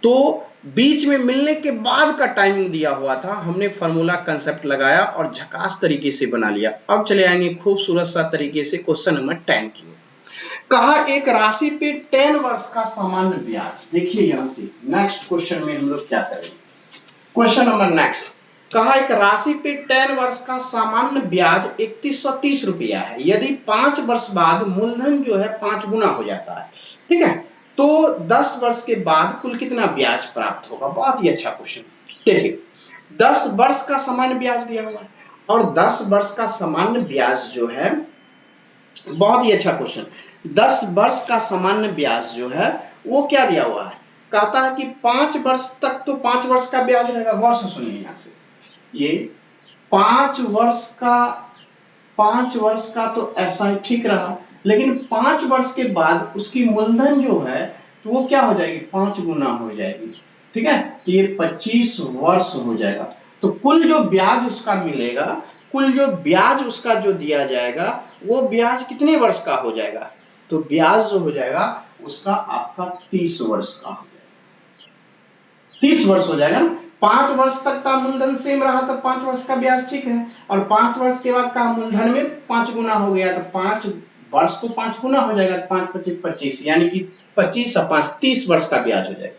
तो बीच में मिलने के बाद का टाइमिंग दिया हुआ था, हमने फार्मूला कंसेप्ट लगाया और झकास तरीके से बना लिया। अब चले आएंगे खूबसूरत सा तरीके से क्वेश्चन नंबर 10 की। कहा एक राशि पे 10 वर्ष का सामान्य ब्याज, देखिए यहां से नेक्स्ट क्वेश्चन में हम लोग क्या करेंगे, क्वेश्चन नंबर नेक्स्ट। कहा एक राशि पे 10 वर्ष का सामान्य ब्याज 3130 रुपया है, यदि 5 वर्ष बाद मूलधन जो है 5 गुना हो जाता है, ठीक है, तो 10 वर्ष के बाद कुल कितना ब्याज प्राप्त होगा। बहुत ही अच्छा क्वेश्चन। देखिए 10 वर्ष का सामान्य ब्याज दिया हुआ है, और 10 वर्ष का सामान्य ब्याज जो है, बहुत ही अच्छा क्वेश्चन, 10 वर्ष का सामान्य ब्याज जो है वो क्या दिया हुआ है, कहता है कि 5 वर्ष तक तो 5 वर्ष का ब्याज रहेगा। गौर से सुनिए यहाँ से, ये 5 वर्ष का तो ऐसा ही ठीक रहा, लेकिन 5 वर्ष के बाद उसकी मूलधन जो है तो वो क्या हो जाएगी 5 गुना हो जाएगी, ठीक है, तो ये 25 वर्ष हो जाएगा। तो कुल जो ब्याज उसका मिलेगा, कुल जो ब्याज उसका जो दिया जाएगा वो ब्याज कितने वर्ष का हो जाएगा, तो ब्याज जो हो जाएगा उसका आपका 30 वर्ष का हो जाएगा, 30 वर्ष हो जाएगा ना। 5 वर्ष तक का मूलधन सेम रहा तो 5 वर्ष का ब्याज ठीक है, और 5 वर्ष के बाद का मूलधन में 5 गुना हो गया तो 5 वर्ष तो 5 गुना हो जाएगा, 5 25 25, यानी कि 25 और 5 30 वर्ष का ब्याज हो जाएगा,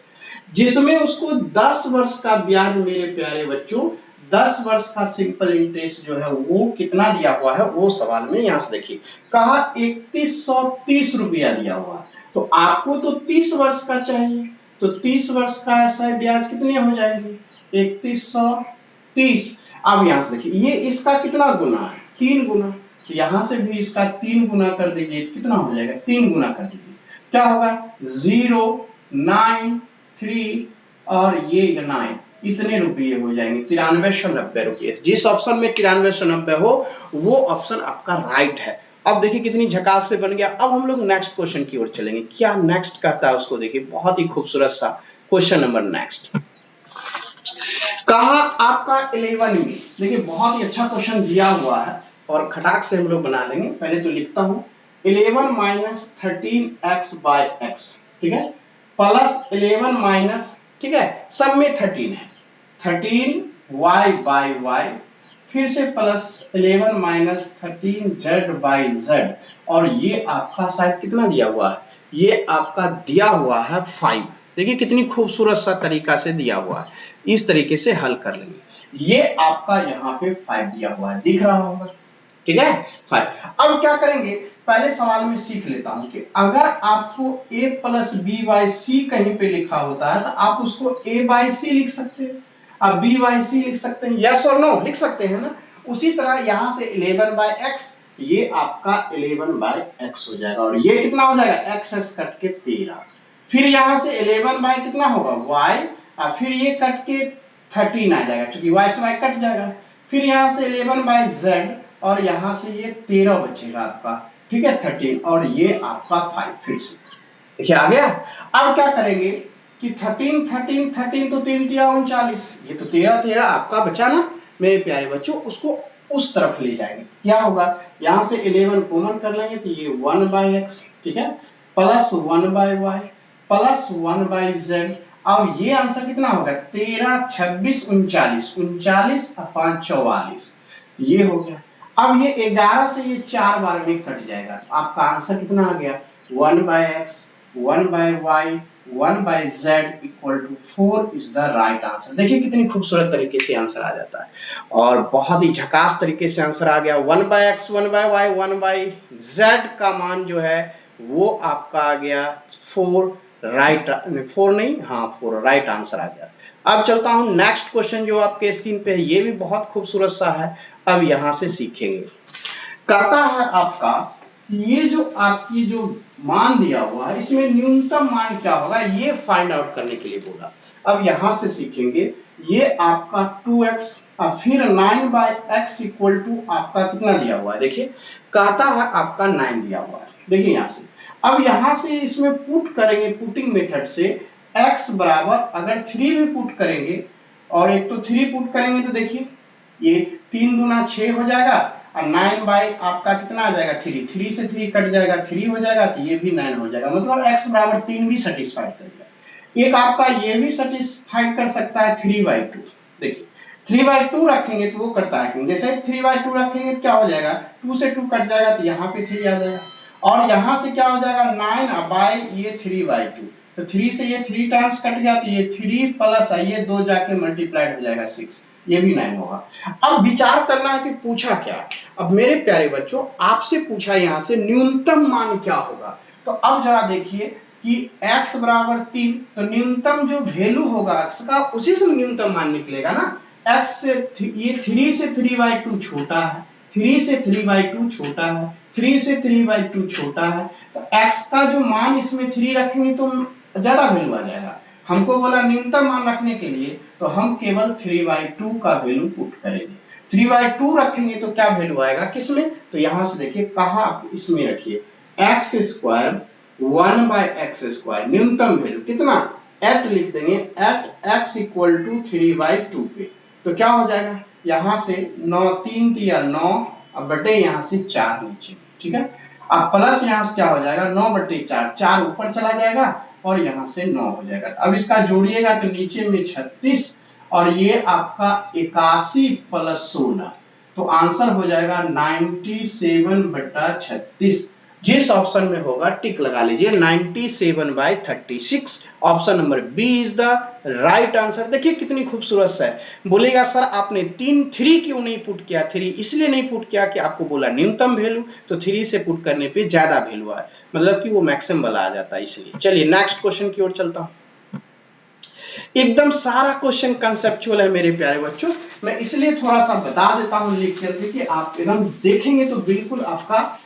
जिसमें उसको 10 वर्ष का ब्याज मेरे प्यारे बच्चों, 10 वर्ष का सिंपल इंटरेस्ट जो है वो कितना दिया हुआ है वो सवाल में यहां से देखिए, कहा 3130 रुपया दिया हुआ है, तो आपको तो 30 वर्ष का चाहिए, तो 30 वर्ष का ऐसा ब्याज कितने हो जाएंगे 3130। अब यहां से देखिए ये इसका कितना गुना है 3 गुना, तो यहां से भी इसका 3 गुना कर दीजिए, कितना हो जाएगा 3 गुना कर दीजिए, क्या होगा 0 9 3 और ये 9, इतने रुपये हो जाएंगे 9390 रुपये। जिस ऑप्शन में 9390 हो वो ऑप्शन आपका राइट है। अब देखिए कितनी झकास से बन गया। अब हम लोग नेक्स्ट क्वेश्चन की ओर चलेंगे, क्या नेक्स्ट कहता है उसको देखिए, बहुत ही खूबसूरत सा क्वेश्चन नंबर नेक्स्ट। कहा आपका 11 में, देखिए बहुत ही अच्छा क्वेश्चन दिया हुआ है और खटाक से हम लोग बना लेंगे। पहले तो लिखता हूं 11 माइनस 13x बाय x, ठीक है, प्लस 11 माइनस, ठीक है, सब में 13 है, 13y बाय y, फिर से plus 11 minus 13z bye z, और ये आपका शायद कितना दिया हुआ है, ये आपका दिया हुआ है 5। देखिए कितनी खूबसूरत सा तरीका से दिया हुआ है, इस तरीके से हल कर लेंगे। ये आपका यहाँ पे 5 दिया हुआ है, दिख रहा होगा, ठीक है 5। अब क्या करेंगे, पहले सवाल में सीख लेता हूं कि अगर आपको a प्लस बी बाई सी कहीं पे लिखा होता है तो आप उसको a बाई सी लिख सकते हैं, अब b बाई सी लिख सकते हैं, यस और नो लिख सकते हैं ना। उसी तरह यहां से 11 बाई एक्स, ये आपका 11 बाई एक्स हो जाएगा, और ये कितना हो जाएगा x कट के 13, फिर यहां से 11 बाई कितना होगा y, और फिर ये कट के 13 आ जाएगा, क्योंकि y से y कट जाएगा, फिर यहां से 11 बाई z, और यहां से ये 13 बचेगा आपका, ठीक है 13, और ये आपका 5 फिर से देखिए आ गया। अब क्या करेंगे कि 13 13 13 तो 3 तिया 39, ये तो 13 13 आपका बचा ना मेरे प्यारे बच्चों, उसको उस तरफ ले जाएंगे, क्या होगा यहां से 11 कॉमन कर लेंगे तो ये 1 बाई एक्स, ठीक है, plus 1 by Y plus 1 by Z. अब ये आंसर कितना होगा 13 26 39, 39 और 5 44, ये हो गया। अब ये 11 से ये 4 बार में कट जाएगा, आपका आंसर कितना आ गया 1/x 1/y 1/z equal to 4 is the right answer. देखिए कितनी खूबसूरत तरीके से आंसर आ जाता है और बहुत ही झकास तरीके से आंसर आ गया। 1/x 1/y 1/z का मान जो है वो आपका आ गया 4 राइट, 4 नहीं, हाँ 4 राइट आंसर आ गया। अब चलता हूं नेक्स्ट क्वेश्चन जो आपके स्क्रीन पे है, ये भी बहुत खूबसूरत सा है। अब यहां से सीखेंगे। कहता है आपका ये जो आपकी जो मान दिया हुआ है इसमें न्यूनतम मान क्या होगा ये फाइंड आउट करने के लिए बोला। अब यहां से सीखेंगे। ये आपका 2x और फिर 9/x इक्वल टू आपका कितना दिया हुआ है, देखिए कहता है आपका 9 दिया हुआ है। देखिए यहां से, अब यहां से इसमें पुट करेंगे, पुटिंग मेथड से x बराबर अगर 3 भी पुट करेंगे और एक तो 3 पुट करेंगे तो देखिए ये 3 दूना 6 हो जाएगा और 9 बाई आपका कितना आ जाएगा 3, 3 से 3 कट जाएगा 3 हो जाएगा, तो ये भी 9 हो जाएगा। मतलब x बराबर 3 भी सेटिस्फाइड करेगा। एक आपका ये भी सेटिस्फाइड कर सकता है 3/2। देखिए 3/2 रखेंगे तो वो करता है, जैसे 3/2 रखेंगे तो क्या हो जाएगा 2 से 2 कट जाएगा तो यहाँ पे 3 आ जाएगा और यहाँ से क्या हो जाएगा 9 बाई ये 3/2, तो 3 से ये 3 टाइम्स कट गया तो ये 3 प्लस ये 2 जाके मल्टीप्लाइड हो जाएगा 6, ये भी 9 होगा। अब विचार करना है कि पूछा क्या। अब मेरे प्यारे बच्चों आपसे पूछा यहाँ से न्यूनतम मान क्या होगा, तो अब जरा देखिए कि x बराबर 3, तो न्यूनतम जो वैल्यू होगा x का उसी से न्यूनतम मान निकलेगा ना। x से ये 3 से 3/2 छोटा है, 3 से 3/2 छोटा है, 3 से 3/2 छोटा है, तो x का जो मान इसमें 3 रखेंगे तो ज्यादा वैल्यू आ जाएगा। हमको बोला न्यूनतम मान रखने के लिए तो हम केवल 3/2 का वैल्यू पुट करेंगे। 3/2 रखेंगे तो क्या वैल्यू आएगा किसमें, तो यहां से देखिए कहा इसमें रखिए x स्क्वायर 1/x², न्यूनतम वैल्यू कितना एट लिख देंगे, एट x इक्वल टू 3/2 पे, तो क्या हो जाएगा यहां से 9 3 दिया 9 अब बटे यहां से 4 नीचे, ठीक है। अब प्लस यहां से क्या हो जाएगा 9/4, 4 ऊपर चला जाएगा और यहां से 9 हो जाएगा। अब इसका जोड़िएगा तो नीचे में 36 और ये आपका 81 प्लस 16, तो आंसर हो जाएगा 97/36। जिस ऑप्शन में होगा टिक लगा लीजिए, 97/36 option number B is the right answer. देखिए कितनी खूबसूरत है। बोलेगा सर आपने 3 क्यों नहीं पुट किया, 3 इसलिए नहीं पुट किया कि आपको बोला न्यूनतम वैल्यू, तो 3 से पुट करने पे ज्यादा वैल्यू आए, मतलब कि वो मैक्सिमम वाला आ जाता है इसलिए। चलिए नेक्स्ट क्वेश्चन की ओर चलता हूं। एकदम सारा क्वेश्चन कंसेप्चुअल है मेरे प्यारे बच्चों, मैं इसलिए थोड़ा सा बता देता हूं लिख करके कि आप एकदम देखेंगे तो बिल्कुल आपका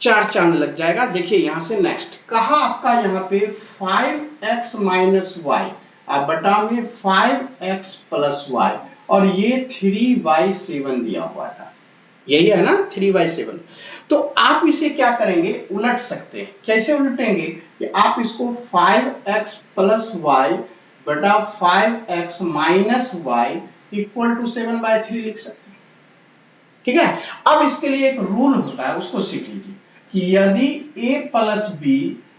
4 चांद लग जाएगा। देखिए यहां से नेक्स्ट कहा आपका यहाँ पे 5x माइनस वाई आप बटा में 5x प्लस वाई और ये 3/7 दिया हुआ था, यही है ना 3/7। तो आप इसे क्या करेंगे उलट सकते हैं। कैसे उलटेंगे कि आप इसको 5x प्लस वाई बटा 5x minus Y equal to 7/3 लिख सकते हैं, ठीक है। अब इसके लिए एक रूल होता है उसको सीख लीजिए कि यदि a plus B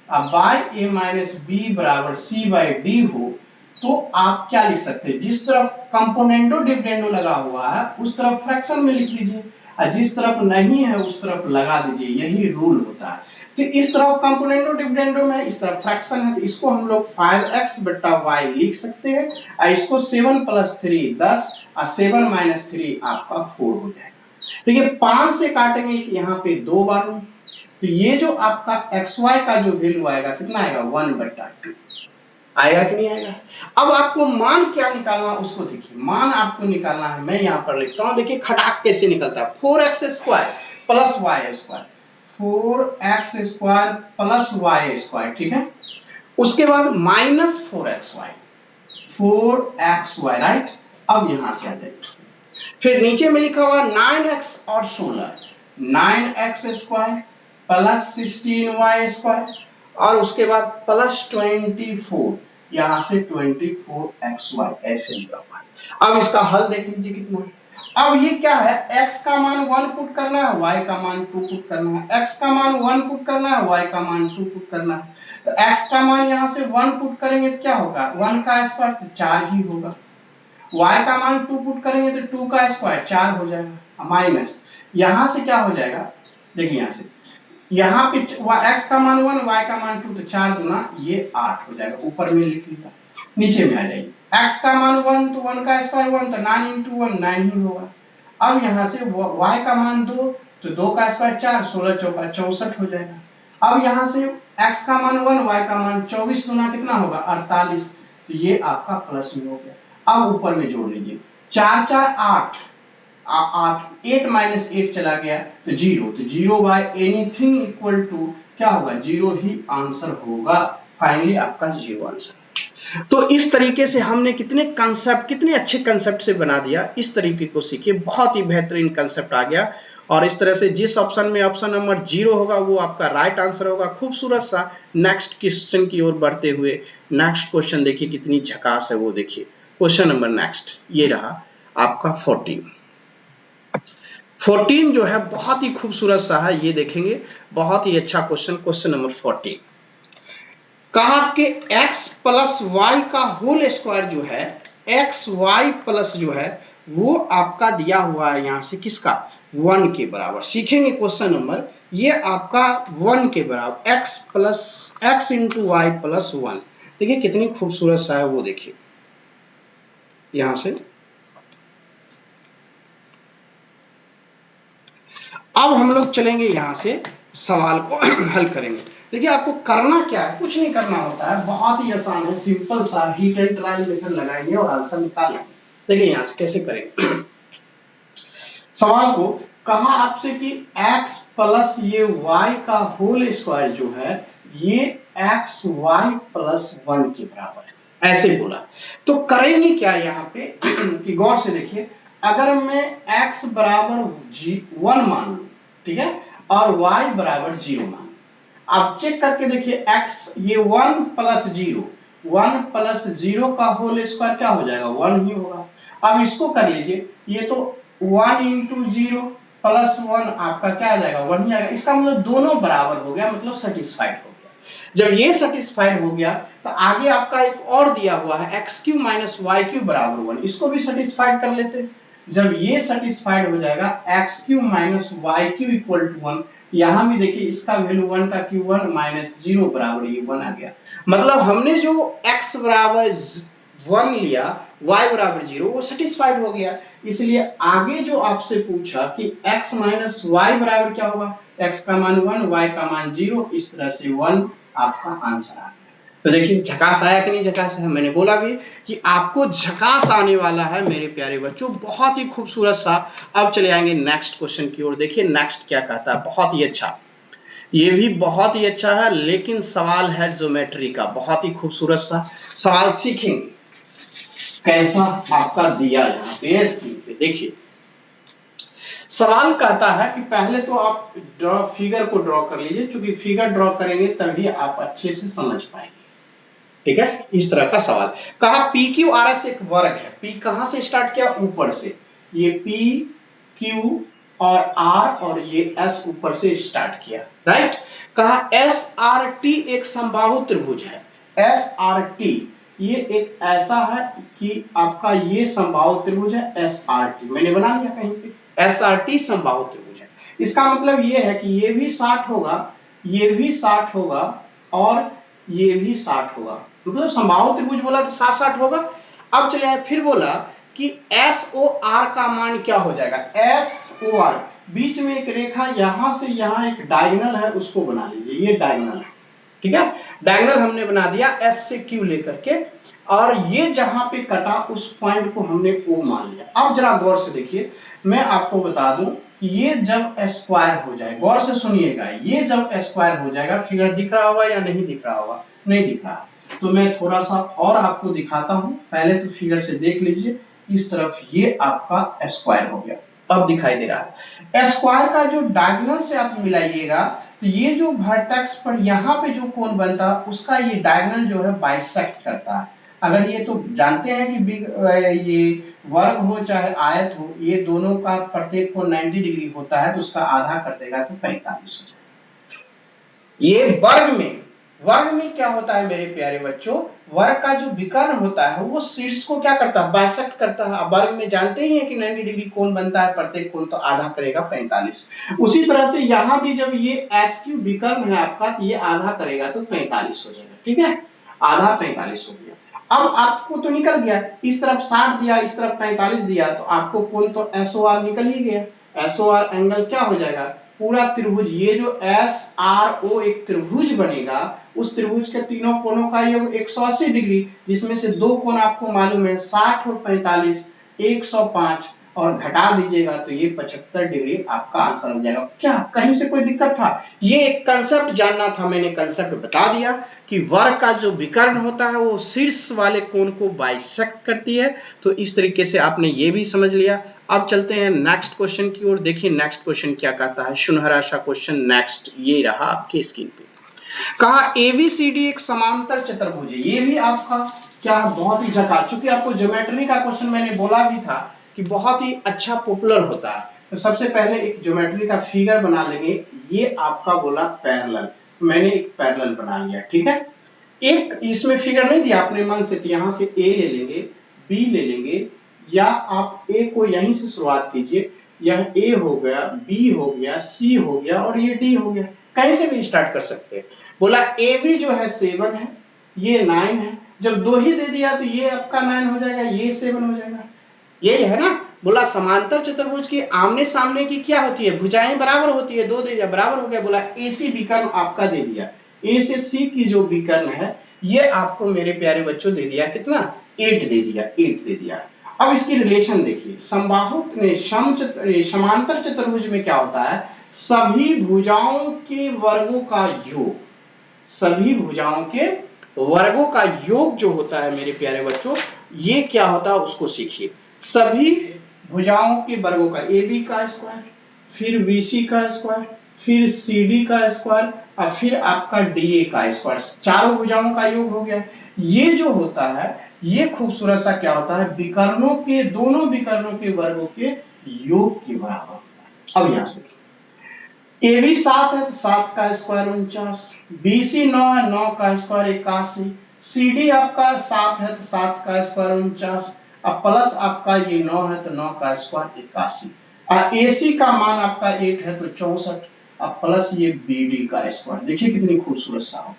by A minus B बराबर c/d हो तो आप क्या लिख सकते हैं, जिस तरफ कंपोनेंडो डिविडेंडो लगा हुआ है उस तरफ फ्रैक्शन में लिख लीजिए और जिस तरफ नहीं है उस तरफ लगा दीजिए, यही रूल होता है। तो इस तरफ कंपोनेंडो डिविडेंडो में इस तरफ फ्रैक्शन है तो इसको हम लोग 5x बटा y लिख सकते हैं और इसको 7 प्लस 3 10 और 7 माइनस 3 आपका 4 हो जाएगा। देखिए 5 से काटेंगे कि यहाँ पे 2 बार, तो ये जो आपका xy का जो वैल्यू आएगा कितना आएगा 1/2 आएगा कि नहीं आएगा। अब आपको मान क्या निकालना उसको देखिए, मान आपको निकालना है, मैं यहाँ पर लिखता हूँ। देखिए खटाक कैसे निकलता है 4x² plus y², 4x² plus y², ठीक है। उसके बाद माइनस 4xy, 4xy राइट। अब यहां से आ जाएगा, फिर नीचे में लिखा हुआ 9x और 16, 9x² प्लस 16y² और उसके बाद प्लस 24, यहां से 24xy ऐसे लिखा हुआ है। अब इसका हल देख लीजिए कितना है। अब ये क्या है, x का मान 1 पुट करना है, y का मान 2 पुट करना है। x का मान 1 पुट करना है, y का मान 2 पुट करना है। तो x का मान यहां से 1 पुट करेंगे तो क्या होगा 1 का स्क्वायर तो 4 ही होगा, y का मान 2 पुट करेंगे तो 2 का स्क्वायर 4 हो जाएगा, माइनस यहां से क्या हो जाएगा, देखिए यहां से यहाँ पे x का मान 1, y का मान 2, तो 4 गुना ये 8 हो जाएगा। ऊपर में लिख लिया, नीचे में आ जाएगी। x का मान 1 तो 1 का स्क्वायर 1, तो 9 इंटू 1 9 ही होगा। अब यहाँ से y का मान 2, तो 2 का स्क्वायर 4, 16 चौका 64 हो जाएगा। अब यहाँ से x का मान 1, y का मान 24 गुना कितना होगा 48, तो ये आपका प्लस में हो गया। अब ऊपर में जोड़ लीजिए, 4 4 8, 8 माइनस 8 चला गया तो 0, तो 0 बाय एनीथिंग इक्वल टू क्या होगा 0 ही आंसर होगा। फाइनली आपका 0 आंसर। तो इस तरीके से हमने कितने अच्छे कंसेप्ट से बना दिया। इस तरीके को सीखिए, बहुत ही बेहतरीन कंसेप्ट आ गया। और इस तरह से जिस ऑप्शन में ऑप्शन नंबर 0 होगा वो आपका राइट आंसर होगा। खूबसूरत सा नेक्स्ट क्वेश्चन की ओर बढ़ते हुए, नेक्स्ट क्वेश्चन देखिए कितनी झकास है वो देखिए। क्वेश्चन नंबर नेक्स्ट ये रहा आपका 14 जो है बहुत ही खूबसूरत सा है, ये देखेंगे बहुत ही अच्छा क्वेश्चन। क्वेश्चन नंबर 14 कहा कि x प्लस वाई का होल स्क्वायर जो है, एक्स वाई प्लस जो है वो आपका दिया हुआ है यहाँ से किसका 1 के बराबर। सीखेंगे क्वेश्चन नंबर, ये आपका 1 के बराबर x plus X into Y plus 1। देखिए कितनी खूबसूरत सा है वो देखिए। यहां से अब हम लोग चलेंगे यहां से सवाल को हल करेंगे। देखिए आपको करना क्या है, कुछ नहीं करना होता है, बहुत ही आसान है, सिंपल सा हीट एंड ट्रायल मेथड लगाएंगे और आंसर निकाल लेंगे। देखिए यहां से कैसे करेंगे। सवाल को कहा आपसे कि x प्लस ये y का होल स्क्वायर जो है ये x y प्लस 1 के बराबर है, ऐसे बोला। तो करेंगे क्या यहाँ पे कि गौर से देखिए, अगर मैं x बराबर 1 मान लूं, ठीक है, और y बराबर 0 मान, आप चेक करके देखिए x ये 1 प्लस 0, 1 प्लस 0 का होल स्क्वायर क्या हो जाएगा 1 ही होगा। अब इसको कर लीजिए, ये तो 1 इंटू 0 प्लस 1 आपका क्या आ जाएगा 1 ही आएगा। इसका मतलब दोनों बराबर हो गया, मतलब सेटिस्फाइड हो गया। जब ये सेटिस्फाइड हो गया तो आगे आपका एक और दिया हुआ है X Q minus Y Q बराबर 1, इसको भी सेटिस्फाइड कर लेते हैं। जब ये सेटिस्फाइड हो जाएगा X Q minus Y Q equal to 1, यहां भी देखिए इसका वैल्यू 1 का क्यू 1 माइनस 0 बराबर ये 1 आ गया। मतलब हमने जो x बराबर 1 लिया, y बराबर 0, वो सेटिस्फाइड हो गया। इसलिए आगे जो आपसे पूछा कि x माइनस वाई बराबर क्या होगा, x का मान 1, y का मान 0, इस तरह से 1 आपका आंसर आ गया। तो देखिए झकास आया कि नहीं झकास है। मैंने बोला भी कि आपको झकास आने वाला है मेरे प्यारे बच्चों, बहुत ही खूबसूरत सा। अब चले आएंगे नेक्स्ट क्वेश्चन की ओर। देखिए नेक्स्ट क्या कहता है, बहुत ही अच्छा, ये भी बहुत ही अच्छा है, लेकिन सवाल है ज्योमेट्री का, बहुत ही खूबसूरत सा सवाल। सीखेंगे कैसा आपका दिया यहाँ पे स्क्रीन पे। देखिए सवाल कहता है कि पहले तो आप फिगर को ड्रॉ कर लीजिए, क्योंकि फिगर ड्रॉ करेंगे तभी आप अच्छे से समझ पाएंगे। ठीक है, इस तरह का सवाल कहा पी क्यू आर एस एक वर्ग है। पी कहां से स्टार्ट किया, ऊपर से, ये पी क्यू और आर और ये एस ऊपर से स्टार्ट किया, राइट। कहा एस आर टी एक समबाहु त्रिभुज है। एस आर टी ये एक ऐसा है कि आपका ये समबाहु त्रिभुज है एस आर टी, मैंने बना लिया कहीं पे, एस आर टी समबाहु त्रिभुज है। इसका मतलब ये है कि ये भी 60 होगा, ये भी 60 होगा और ये भी 60 होगा, मतलब समबाहु त्रिभुज बोला तो 60-60 होगा। अब चले आए फिर बोला कि एस ओ आर का मान क्या हो जाएगा, एस ओ आर, बीच में एक रेखा यहां से यहां एक डायगोनल है, उसको बना लीजिए, ये डायगोनल है, ठीक है। डायगोनल हमने बना दिया एस से क्यू लेकर के, और ये जहां पे कटा उस पॉइंट को हमने ओ मान लिया। अब जरा गौर से देखिए, मैं आपको बता दूं ये जब स्क्वायर हो जाए, गौर से सुनिएगा, ये जब स्क्वायर हो जाएगा, फिगर दिख रहा होगा या नहीं दिख रहा होगा, नहीं दिख रहा, तो मैं थोड़ा सा और आपको दिखाता हूं। पहले तो फिगर से देख लीजिए, इस तरफ ये आपका स्क्वायर हो गया, अब दिखाई दे रहा है। स्क्वायर का जो डायगोनल से आप मिलाइएगा, तो ये जो वर्टेक्स पर यहाँ पे जो कोण बनता है उसका ये डायगोनल जो है बाइसेक्ट करता है। अगर ये तो जानते हैं कि ये वर्ग हो चाहे आयत हो, ये दोनों का प्रत्येक कोण 90 डिग्री होता है, तो उसका आधा कर देगा तो 45 हो जाएगा। ये वर्ग में वर्ग में क्या होता है मेरे प्यारे बच्चों, वर्ग का जो विकर्ण होता है वो शीर्ष को क्या करता है, बाइसेक्ट करता है। वर्ग में जानते ही हैं कि 90 डिग्री कोण बनता है, प्रत्येक कोण तो आधा करेगा 45। उसी तरह से यहाँ भी जब ये एस क्यू विकर्ण है आपका, ये आधा करेगा तो 45 हो जाएगा। ठीक है, आधा 45 हो गया। अब आपको तो निकल गया, इस तरफ 60 दिया, इस तरफ 45 दिया, तो आपको कोण तो एसओआर निकल ही गया। एसओआर एंगल क्या हो जाएगा, पूरा त्रिभुज, ये जो एस आर ओ एक त्रिभुज बनेगा, उस त्रिभुज के तीनों कोणों का योग 180 डिग्री, जिसमें से दो कोण आपको मालूम है 60 और 45, 105 और घटा दीजिएगा तो ये 75 डिग्री आपका आंसर हो जाएगा। क्या कहीं से कोई दिक्कत था? ये एक कंसेप्ट जानना था, मैंने कंसेप्ट बता दिया कि वर्ग का जो विकर्ण होता है वो शीर्ष वाले कोण को बाइसेक्ट करती है। तो इस तरीके से आपने ये भी समझ लिया। अब चलते हैं नेक्स्ट क्वेश्चन की ओर। देखिए नेक्स्ट क्वेश्चन क्या कहता है, सुनहरा सा क्वेश्चन नेक्स्ट ये रहा आपके स्क्रीन पे। कहा एबीसीडी एक समांतर चतुर्भुज है। ये भी आपका क्या बहुत ही झकास, चूंकि आपको ज्योमेट्री का क्वेश्चन मैंने बोला भी था कि बहुत ही अच्छा पॉपुलर होता है। तो सबसे पहले एक ज्योमेट्री का फिगर बना लेंगे। ये आपका बोला पैरेलल, मैंने एक पैरेलल बना लिया। ठीक है, एक इसमें फिगर नहीं दिया अपने मन से, तो यहां से ए ले लेंगे, बी ले लेंगे, या आप ए को यहीं से शुरुआत कीजिए। यह ए हो गया, बी हो गया, सी हो गया और ये डी हो गया। कहीं से भी स्टार्ट कर सकते हैं। बोला ए बी जो है 7 है, ये 9 है। जब दो ही दे दिया तो ये आपका 9 हो जाएगा, ये 7 हो जाएगा। ये है ना, बोला समांतर चतुर्भुज की आमने सामने की क्या होती है, भुजाएं बराबर होती है। दो दे दिया बराबर हो गया। बोला एसी विकर्ण आपका दे दिया, ए से सी की जो विकर्ण है ये आपको मेरे प्यारे बच्चों दे दिया कितना, 8 दे दिया, 8 दे दिया। अब इसकी रिलेशन देखिए, समबाहु ने समांतर चतुर्भुज में क्या होता है, सभी भुजाओं के वर्गों का योग, सभी भुजाओं के वर्गों का योग जो होता है मेरे प्यारे बच्चों, ये क्या होता है उसको सीखिए। सभी भुजाओं के वर्गों का, ए बी का स्क्वायर, फिर बीसी का स्क्वायर, फिर सीडी का स्क्वायर और फिर आपका डीए का स्क्वायर, चारों भुजाओं का योग हो गया। ये जो होता है ये खूबसूरत सा क्या होता है, विकर्णों के, दोनों विकर्णों के वर्गों के योग के बराबर होता है। अब यहां से ए बी 7 है तो 7 का स्क्वायर 49, बीसी 9 है, 9 का स्क्वायर 81, सीडी आपका 7 है तो 7 का स्क्वायर 49, अब प्लस आपका ये 9 है तो 9 का स्क्वायर 81, और एसी का मान आपका 8 है तो 64, अब प्लस ये बीडी का स्क्वायर। देखिए कितनी खूबसूरत सा हो।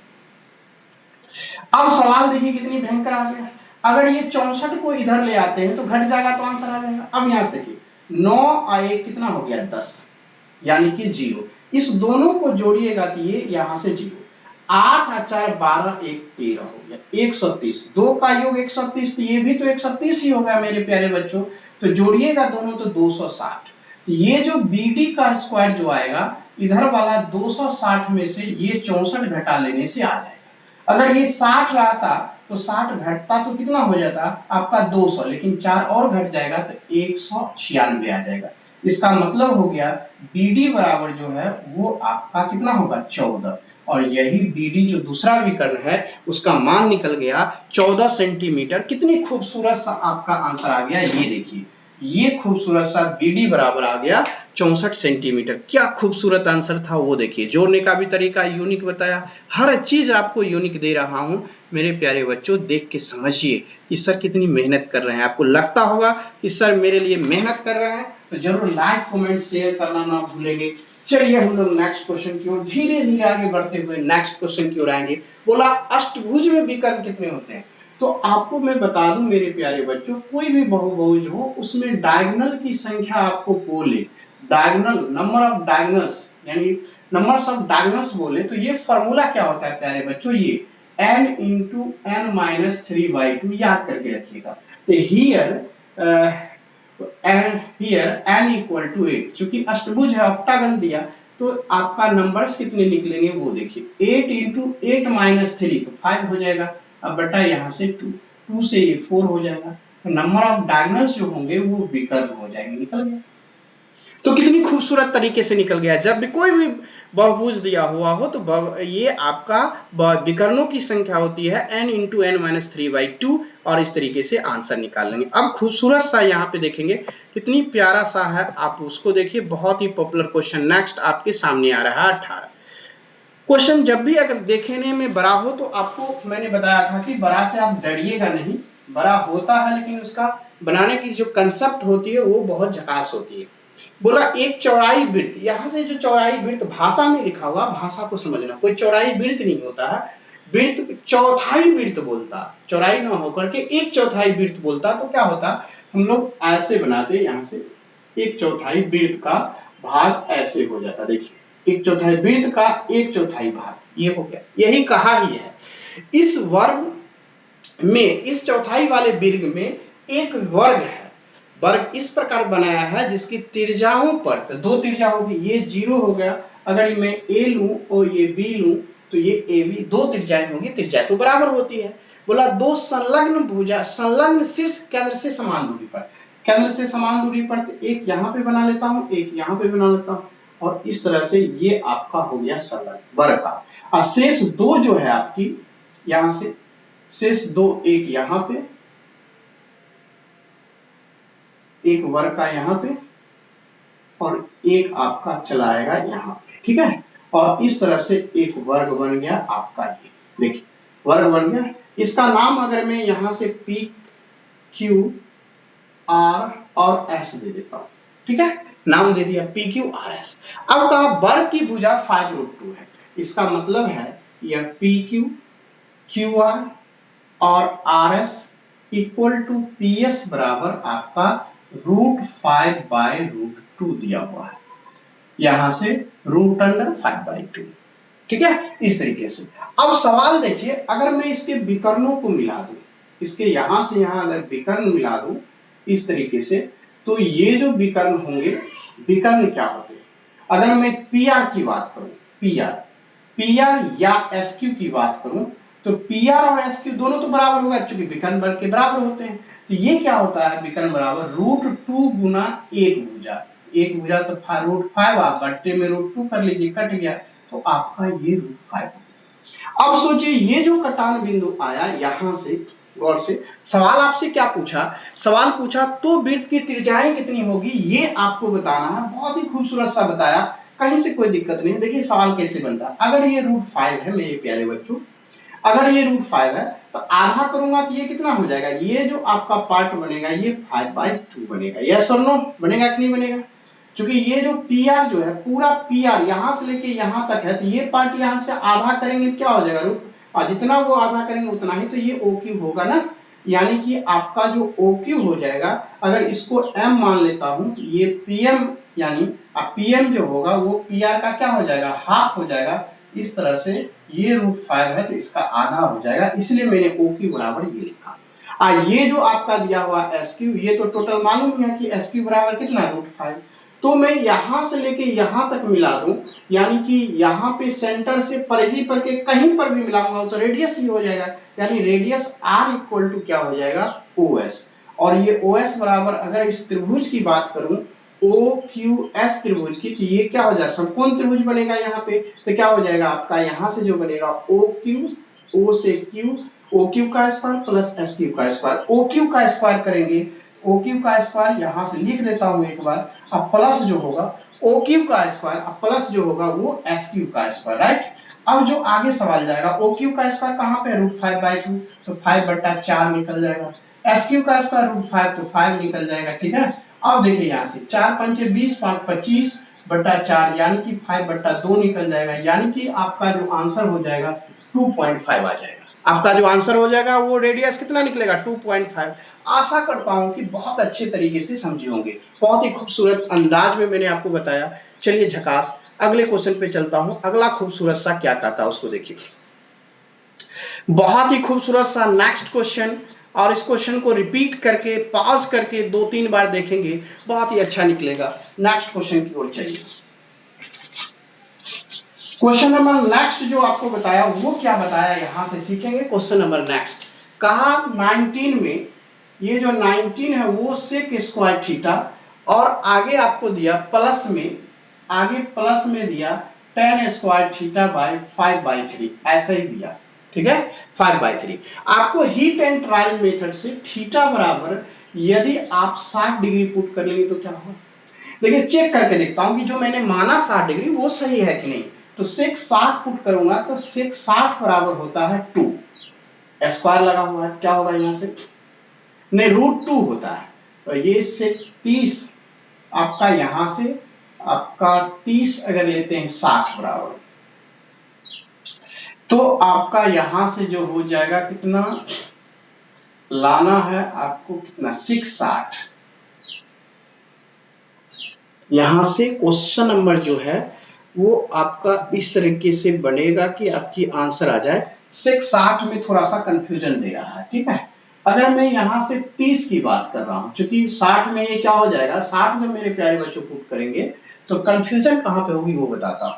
अब सवाल देखिए कितनी भयंकर आ गया। अगर ये 64 को इधर ले आते हैं तो घट जाएगा तो आंसर आ जाएगा। अब यहां से देखिए 9 और 1 कितना हो गया 10, यानी कि 0। इस दोनों को जोड़िएगा तो ये यहां से 0, 8 और 4 12, 1 13 हो गया 130। 2 का योग 130, तो ये भी तो 130 ही होगा मेरे प्यारे बच्चों। तो जोड़िएगा दोनों तो 260। ये जो बीडी का स्क्वायर जो आएगा, इधर वाला 260 में से ये 64 घटा लेने से आ जाएगा। अगर ये 60 रहा था तो 60 घटता तो कितना हो जाता आपका 200, लेकिन 4 और घट जाएगा तो 196 आ जाएगा। इसका मतलब हो गया बीडी बराबर जो है वो आपका कितना होगा 14, और यही बीडी जो दूसरा विकर्ण है उसका मान निकल गया 14 सेंटीमीटर। कितनी खूबसूरत सा आपका आंसर आ गया, ये देखिए ये खूबसूरत सा बीडी बराबर आ गया 64 सेंटीमीटर। क्या खूबसूरत आंसर था वो देखिए। जोड़ने का भी तरीका यूनिक बताया, हर चीज आपको यूनिक दे रहा हूं मेरे प्यारे बच्चों। देख के समझिए कि सर कितनी मेहनत कर रहे हैं। आपको लगता होगा कि सर मेरे लिए मेहनत कर रहे हैं, तो जरूर लाइक कमेंट शेयर करना ना भूलेंगे। चलिए हम लोग नेक्स्ट क्वेश्चन की ओर धीरे धीरे आगे बढ़ते हुए नेक्स्ट क्वेश्चन की ओर आएंगे। बोला अष्टभुज में विकर्ण कितने होते हैं। तो आपको मैं बता दूं मेरे प्यारे बच्चों, कोई भी बहुभुज हो उसमें डायगोनल की संख्या आपको बोले, डायगोनल नंबर ऑफ डायगोनल्स यानी नंबर्स ऑफ डायगोनल्स बोले, तो ये फॉर्मूला क्या होता है प्यारे बच्चों, ये n into n minus 3/2 याद करके रखिएगा। तो here n equal to 8, चूंकि अष्टभुज है ऑक्टागन दिया, तो आपका नंबर्स कितने निकलेंगे वो देखिए। 8 into 8 minus 3 तो 5 हो जाएगा। अब बटा यहाँ से 2 से ये 4 हो जाएगा। तो नंबर ऑफ डायगोनल्स जो होंगे वो विकर्ण हो जाएंगे। निकल गया। तो कितनी खूबसूरत तरीके से निकल गया। जब भी कोई भी बहुभुज दिया हुआ हो तो ये आपका विकर्णों की संख्या होती है n into n minus 3/2, और इस तरीके से आंसर निकाल लेंगे। अब खूबसूरत सा यहाँ पे देखेंगे कितनी प्यारा सा है, आप उसको देखिए। बहुत ही पॉपुलर क्वेश्चन नेक्स्ट आपके सामने आ रहा है 18। क्वेश्चन जब भी अगर देखने में बड़ा हो तो आपको मैंने बताया था कि बड़ा से आप डरिएगा नहीं, बड़ा होता है लेकिन उसका बनाने की जो कंसेप्ट होती है वो बहुत झकास होती है। बोला एक चौड़ाई वृत्त, यहाँ से जो चौड़ाई वृत्त भाषा में लिखा हुआ, भाषा को समझना, कोई चौड़ाई वृत्त नहीं होता है, वृत्त चौथाई वृत्त बोलता, चौड़ाई ना होकर के एक चौथाई वृत्त बोलता तो क्या होता, हम लोग ऐसे बनाते, यहाँ से एक चौथाई वृत्त का भाग ऐसे हो जाता, देखिए एक चौथाई वृत्त का एक चौथाई भाग, ये हो गया, यही कहा ही है। इस वर्ग में, इस चौथाई वाले वृत्त में एक वर्ग है, वर्ग इस प्रकार बनाया है जिसकी त्रिज्याओं पर, तो दो त्रिज्या होगी, ये 0 हो गया, अगर मैं a लूं और ये b लूं तो ये ए बी, दो त्रिज्याएं होगी, त्रिज्या तो बराबर होती है। बोला दो संलग्न भुजा, संलग्न शीर्ष केंद्र से समान दूरी पर, केंद्र से समान दूरी पर, तो एक यहाँ पे बना लेता हूँ, एक यहाँ पे बना लेता हूँ, और इस तरह से ये आपका हो गया संलग्न वर्ग का। और शेष दो जो है आपकी, यहाँ से शेष दो, एक यहाँ पे, एक वर्ग का यहाँ पे, और एक आपका चलाएगा यहाँ पे, ठीक है। और इस तरह से एक वर्ग बन गया आपका, ये देखिए वर्ग बन गया। इसका नाम अगर मैं यहाँ से पी क्यू आर और एस दे देता हूँ, ठीक है, नाम दे दिया पी क्यू आर एस। अब कहा वर्ग की भुजा 5√2 है, इसका मतलब है यह पी क्यू क्यू आर और R S equal to P S बराबर आपका √5/√2 दिया हुआ है, यहां से √5/2, ठीक है, इस तरीके से। अब सवाल देखिए, अगर मैं इसके विकर्णों को मिला दूं, इसके यहां से यहां अगर विकर्ण मिला दूं इस तरीके से, तो ये जो विकर्ण होंगे, विकर्ण क्या होते हैं, अगर मैं पी आर की बात करूं, पी आर या एस क्यू की बात करूं, तो पी आर और एस क्यू दोनों तो बराबर होगा, क्योंकि विकर्ण वर्ग के बराबर होते हैं। तो ये क्या होता है, विकर्ण बराबर √2 गुना एक भुजा, एक भुजा तो √5, आप बट्टे में √2 कर लीजिए, कट गया, तो आपका ये √5। अब सोचिए ये जो कटान बिंदु आया यहां से, गौर से सवाल आपसे क्या पूछा, सवाल पूछा तो वृत्त की त्रिज्याएं कितनी होगी ये आपको बताना है, बहुत ही खूबसूरत सा बताया, कहीं से कोई दिक्कत नहीं है। देखिए सवाल कैसे बनता, अगर ये √5 है मेरे प्यारे बच्चों, अगर ये √5 है तो आधा करूंगा तो ये कितना हो जाएगा, ये जो आपका पार्ट बनेगा ये 5/2 बनेगा, यस और नो बनेगा कि नहीं बनेगा, क्योंकि ये जो पी आर जो है, पूरा पी आर यहां से लेके यहां तक है, तो ये पार्ट यहां से आधा करेंगे क्या हो जाएगा रूट, और जितना वो आधा करेंगे उतना ही तो ये ओ क्यू होगा ना, यानी कि आपका जो ओ क्यू हो जाएगा, अगर इसको एम मान लेता हूं, ये पीएम, यानी पीएम जो होगा वो पी आर का क्या हो जाएगा, हाफ हो जाएगा, इस तरह से ये √5 है तो इसका आधा हो जाएगा, इसलिए मैंने ओ क्यू बराबर ये लिखा। ये जो आपका दिया हुआ एस क्यू, ये तो टोटल मालूम है कि एस क्यू बराबर कितना √5, तो मैं यहां से लेके यहां तक मिला दूं, यानी कि यहां पे सेंटर से परिधि पर के कहीं पर भी मिलाऊंगा तो रेडियस ही हो जाएगा, यानी रेडियस आर इक्वल टू क्या हो जाएगा, ओ एस। और ये ओ एस बराबर, अगर इस त्रिभुज की बात करूं ओ क्यू एस त्रिभुज की, तो ये क्या हो जाएगा, समकोण त्रिभुज बनेगा यहाँ पे, तो क्या हो जाएगा आपका, यहाँ से जो बनेगा ओ क्यू, ओ से क्यू, ओ क्यू का स्क्वायर प्लस एस क्यू का स्क्वायर, ओ क्यू का स्क्वायर करेंगे, ओ क्यू का स्क्वायर यहां से लिख देता हूं एक बार, अब प्लस जो होगा ओ क्यू का स्क्वायर, अब प्लस जो होगा वो एस क्यू का स्क्वायर, राइट। अब जो आगे सवाल जाएगा, ओ क्यू का स्क्वायर कहां पे, √5/2, तो 5/4 निकल जाएगा, एस क्यू का स्क्वायर √5 तो 5 निकल जाएगा, ठीक है। अब देखिए यहाँ से 4 पंचे 20, 5 25/4, यानी कि 5/2 निकल जाएगा, यानी कि आपका जो आंसर हो जाएगा 2.5 आ जाएगा, आपका जो आंसर हो जाएगा वो रेडियस कितना निकलेगा 2.5। आशा करता हूं कि बहुत अच्छे तरीके से समझे होंगे, बहुत ही खूबसूरत अंदाज में मैंने आपको बताया। चलिए झकास, अगले क्वेश्चन पे चलता हूं, अगला खूबसूरत सा क्या कहता है उसको देखिए, बहुत ही खूबसूरत सा नेक्स्ट क्वेश्चन, और इस क्वेश्चन को रिपीट करके पॉज करके 2-3 बार देखेंगे, बहुत ही अच्छा निकलेगा। नेक्स्ट क्वेश्चन की ओर चलिए। क्वेश्चन नंबर नेक्स्ट जो आपको बताया वो क्या बताया, यहां से सीखेंगे। क्वेश्चन नंबर नेक्स्ट कहा 19 में, ये जो 19 है वो सेक स्क्वायर थीटा, और आगे आपको दिया प्लस में, आगे प्लस में दिया tan स्क्वायर थीटा बाय 5/3, ऐसा ही दिया, ठीक है, 5/3। आपको हीट एंड ट्रायल मेथड से थीटा बराबर यदि आप 60 डिग्री पुट कर लेंगे तो क्या होगा, देखिए चेक करके देखता हूं कि जो मैंने माना 60 डिग्री वो सही है कि नहीं। तो सेक 60 पुट करूंगा तो सेक 60 बराबर होता है 2, स्क्वायर लगा हुआ है, क्या होगा यहाँ से नहीं √2 होता है। तो ये सेक 30 आपका यहां से आपका 30 अगर लेते हैं 60 बराबर, तो आपका यहां से जो हो जाएगा कितना लाना है आपको, कितना 660। यहां से क्वेश्चन नंबर जो है वो आपका इस तरीके से बनेगा कि आपकी आंसर आ जाए। 660 में थोड़ा सा कंफ्यूजन दे रहा है, ठीक है। अगर मैं यहां से 30 की बात कर रहा हूं, क्योंकि 60 में ये क्या हो जाएगा, 60 में मेरे प्यारे बच्चों पुट करेंगे तो कंफ्यूजन कहां पे होगी वो बताता हूं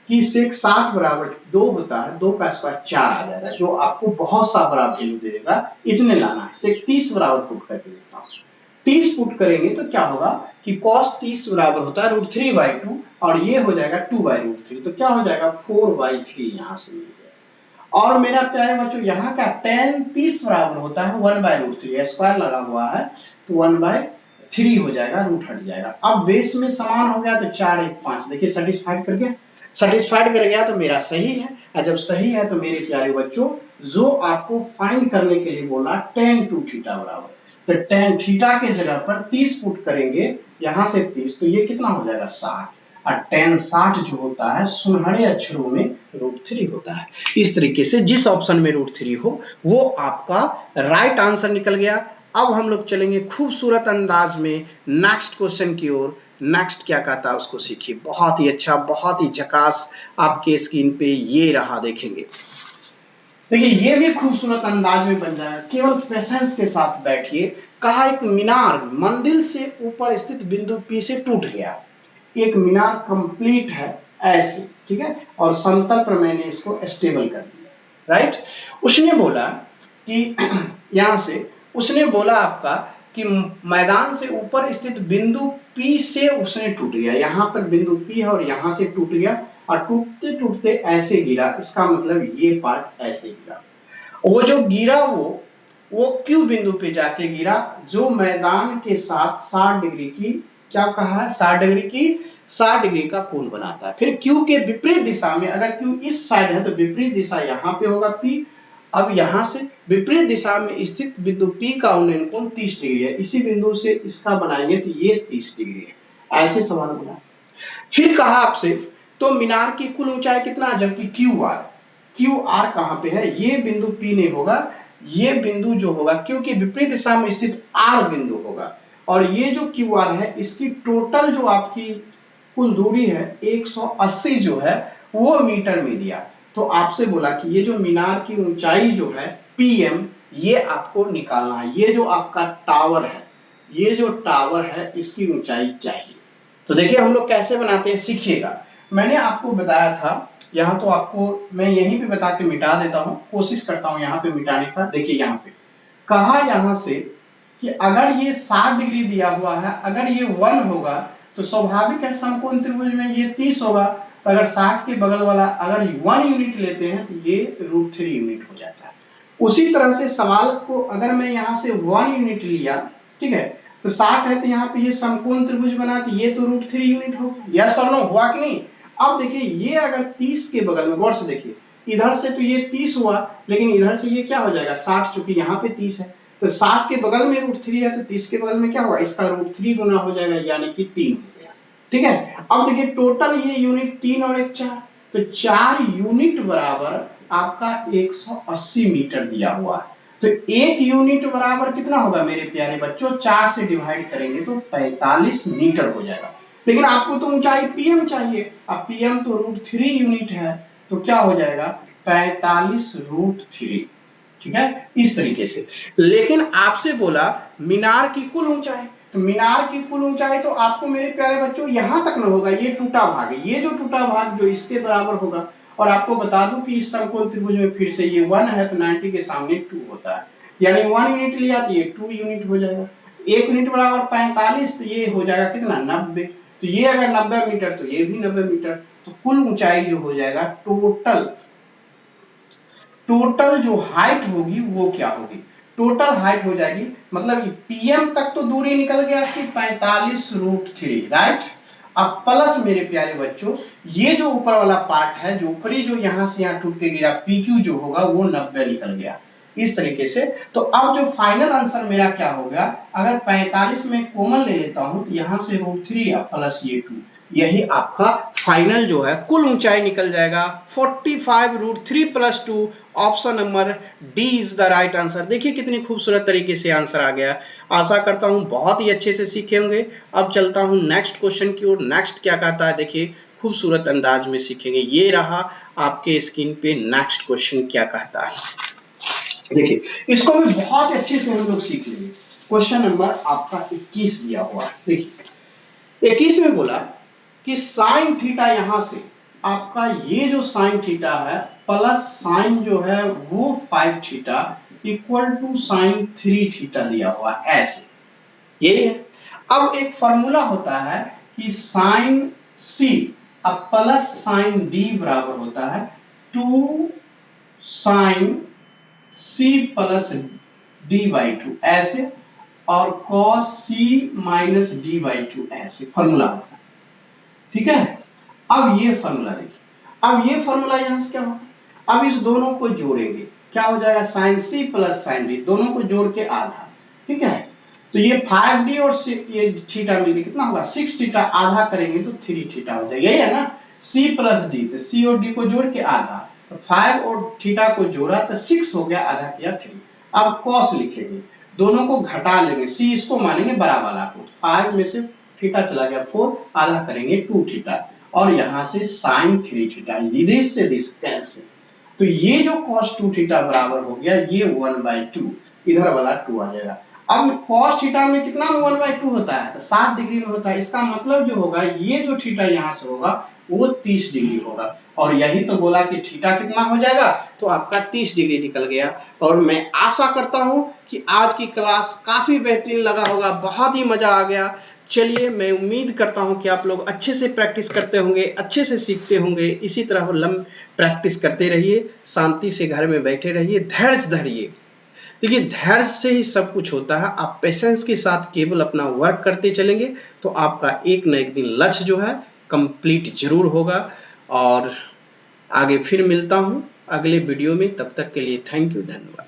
कि सेक 60 बराबर 2 होता है, 2 का स्क्वायर 4 आ जाएगा, जो आपको बहुत सा बड़ा वैल्यू दे देगा। इतने लाना है, सेक 30 बराबर पुट करके देखता हूं। 30 पुट करेंगे तो क्या होगा कि cos 30 बराबर होता है √3/2 और ये हो जाएगा 2/√3, तो क्या हो जाएगा 4/3 यहां से मिल जाएगा। और मेरा प्यारे बच्चों यहाँ का tan 30 बराबर होता है 1/√3, स्क्वायर लगा हुआ है तो 1/3 हो जाएगा, रूट हट जाएगा। अब बेस में समान हो गया तो 4 1 5, देखिए सेटिस्फाइड कर गया, सेटिस्फाइड कर गया तो मेरा सही है। और जब सही है तो मेरे प्यारे बच्चों जो आपको फाइंड करने के लिए बोला tan 2θ बराबर, तो tan थीटा के जगह पर 30 पुट करेंगे, यहां से 30 तो ये कितना हो जाएगा 60, और tan 60 जो होता है सुनहरे अक्षरों में √3 होता है। इस तरीके से जिस ऑप्शन में √3 हो वो आपका राइट आंसर निकल गया। अब हम लोग चलेंगे खूबसूरत अंदाज में नेक्स्ट क्वेश्चन की ओर। नेक्स्ट क्या कहता है उसको सीखिए, बहुत ही अच्छा, बहुत ही झकास आपके स्क्रीन पे ये रहा, देखेंगे। देखिए ये भी खूबसूरत अंदाज में बन जाएगा, केवल पेशेंस के साथ बैठिए। कहा एक मीनार मंदिर से ऊपर स्थित बिंदु P से टूट गया। एक मीनार कंप्लीट है ऐसे, ठीक है, और समतल पर मैंने इसको स्टेबल कर दिया, राइट। उसने बोला कि यहां से उसने बोला आपका कि मैदान से ऊपर स्थित बिंदु P से उसने टूट गया, यहाँ पर बिंदु P है और यहाँ से टूट गया और टूटते टूटते ऐसे गिरा, इसका मतलब ये पार्ट ऐसे गिरा। वो जो गिरा वो Q बिंदु पे जाके गिरा जो मैदान के साथ 60 डिग्री की, क्या कहा है 60 डिग्री का कोण बनाता है। फिर Q के विपरीत दिशा में, अगर Q इस साइड है तो विपरीत दिशा यहाँ पे होगा P। अब यहां से विपरीत दिशा में स्थित बिंदु P का उन्नयन कोण 30 डिग्री है, इसी बिंदु से इसका बनाएंगे तो ये 30 डिग्री है, ऐसे सवाल बना। फिर कहा आपसे तो मीनार की कुल ऊंचाई कितना, जबकि QR कहां पे है, ये बिंदु P नहीं होगा, ये बिंदु जो होगा क्योंकि विपरीत दिशा में स्थित R बिंदु होगा, और ये जो QR है इसकी टोटल जो आपकी कुल दूरी है 180 जो है वो मीटर में दिया। तो आपसे बोला कि ये जो मीनार की ऊंचाई जो है PM, ये आपको निकालना है। ये जो आपका टावर है, ये जो टावर है इसकी ऊंचाई चाहिए। तो देखिए हम लोग कैसे बनाते हैं सीखिएगा। मैंने आपको बताया था, यहाँ तो आपको मैं यहीं पे बता के मिटा देता हूँ, कोशिश करता हूँ यहाँ पे मिटाने का। देखिए यहाँ पे कहा यहाँ से कि अगर ये 60 डिग्री दिया हुआ है, अगर ये 1 होगा तो स्वाभाविक है समकोण त्रिभुज में ये 30 होगा, तो अगर 60 के बगल वाला अगर 1 यूनिट लेते हैं तो ये √3 यूनिट हो जाता है। उसी तरह से सवाल को अगर मैं यहाँ से 1 यूनिट लिया, ठीक है, तो 60 है तो यहाँ पे ये समकोण त्रिभुज बना तो ये तो √3 यूनिट हो गया। यस और नो, हुआ कि नहीं। अब देखिए ये अगर 30 के बगल में गौर से देखिए, इधर से तो ये 30 हुआ, लेकिन इधर से ये क्या हो जाएगा 60, चूंकि यहाँ पे 30 है तो 60 के बगल में √3 है तो 30 के बगल में क्या होगा, इसका √3 गुना हो जाएगा, यानी कि 3 हो गया, ठीक है। अब देखिए टोटल ये यूनिट 3 और 1 4, तो 4 यूनिट बराबर आपका 180 मीटर दिया हुआ है। तो 1 यूनिट बराबर कितना होगा मेरे प्यारे बच्चों, 4 से डिवाइड करेंगे तो 45 मीटर हो जाएगा। लेकिन आपको तो ऊंचाई PM चाहिए, अब PM तो √3 यूनिट है, तो क्या हो जाएगा 45√3, ठीक है, इस तरीके से। लेकिन आपसे बोला मीनार की कुल ऊंचाई, तो मीनार की कुल ऊंचाई तो आपको मेरे प्यारे बच्चों यहां तक न होगा, ये टूटा भाग है, ये जो टूटा भाग जो इसके बराबर होगा। और आपको बता दूं कि इस समकोण त्रिभुज में फिर से ये 1 है तो 90 के सामने 2 होता है, यानी 1 यूनिट लिया तो ये 2 यूनिट हो जाएगा। 1 यूनिट बराबर 45, तो ये हो जाएगा कितना 90, तो ये अगर 90 मीटर तो ये भी 90 मीटर, तो कुल ऊंचाई जो हो जाएगा टोटल जो हाइट होगी वो क्या होगी, टोटल हाइट हो जाएगी, मतलब PM तक तो दूरी निकल गया कि 45√3, राइट। अब प्लस मेरे प्यारे बच्चों, ये जो ऊपर वाला पार्ट है, जो ऊपरी जो यहाँ से यहाँ टूट के गिरा PQ जो होगा वो 90 निकल गया इस तरीके से। तो अब जो फाइनल आंसर मेरा क्या हो गया, अगर 45 में कॉमन ले लेता हूं तो यहाँ से √3 प्लस ये 2, यही आपका फाइनल जो है कुल ऊंचाई निकल जाएगा 45 √3 + 2। Option number D is the right answer. देखिए कितनी खूबसूरत तरीके से आंसर आ गया। आशा करता हूं बहुत ही अच्छे से सीखे होंगे। अब चलता हूं नेक्स्ट क्वेश्चन की ओर। नेक्स्ट क्या कहता है, देखिए खूबसूरत अंदाज में सीखेंगे। ये रहा आपके स्क्रीन पे नेक्स्ट क्वेश्चन क्या कहता है। देखिए इसको भी बहुत अच्छे से हम लोग सीख लेंगे। क्वेश्चन नंबर आपका 21 दिया हुआ है। देखिए 21 में बोला कि साइन थीटा यहां से आपका ये जो साइन थीटा है प्लस साइन जो है वो 5 theta equal to sine 3 theta दिया हुआ है, ऐसे ये है। अब एक फॉर्मूला होता है कि साइन सी अब प्लस साइन डी बराबर होता है 2 साइन C प्लस D/2 ऐसे, और cos C माइनस D/2 ऐसे फॉर्मूला होता है। ठीक है, अब ये फॉर्मूला देखिए, अब ये फॉर्मूला यहां से क्या होगा, अब इस दोनों को जोड़ेंगे, क्या हो जाएगा sine C plus sine D, दोनों को जोड़ के आधा। ठीक है, तो ये 5D और ये थीटा मिलके कितना होगा 6 थीटा, आधा करेंगे तो 3 थीटा हो जाएगा, यही है ना। C प्लस D, तो C और D को जोड़ के आधा, तो 5 और थीटा को जोड़ा तो 6 हो गया, आधा किया 3। अब cos लिखेंगे, दोनों को घटा लेंगे, C इसको मानेंगे बड़ा वाला को, 5 में से थीटा चला गया 4, आधा करेंगे 2 थीटा, और यहां से sin 3 थीटा, दिस से दिस कैंसिल, तो ये जो cos 2 थीटा बराबर हो गया ये 1/2, इधर वाला 2 आ जाएगा। अब cos थीटा में कितना 1/2 होता है, तो 60 डिग्री में होता है। इसका मतलब जो होगा ये जो थीटा यहां से होगा वो 30 डिग्री होगा, और यही तो बोला कि थीटा कितना हो जाएगा, तो आपका 30 डिग्री निकल गया। और मैं आशा करता हूं कि आज की क्लास काफी बेहतरीन लगा होगा, बहुत ही मजा आ गया। चलिए मैं उम्मीद करता हूं कि आप लोग अच्छे से प्रैक्टिस करते होंगे, अच्छे से सीखते होंगे। इसी तरह प्रैक्टिस करते रहिए, शांति से घर में बैठे रहिए, धैर्य धरिए। देखिए धैर्य से ही सब कुछ होता है। आप पेशेंस के साथ केवल अपना वर्क करते चलेंगे तो आपका एक न एक दिन लक्ष्य जो है कंप्लीट जरूर होगा। और आगे फिर मिलता हूं अगले वीडियो में, तब तक के लिए थैंक यू, धन्यवाद।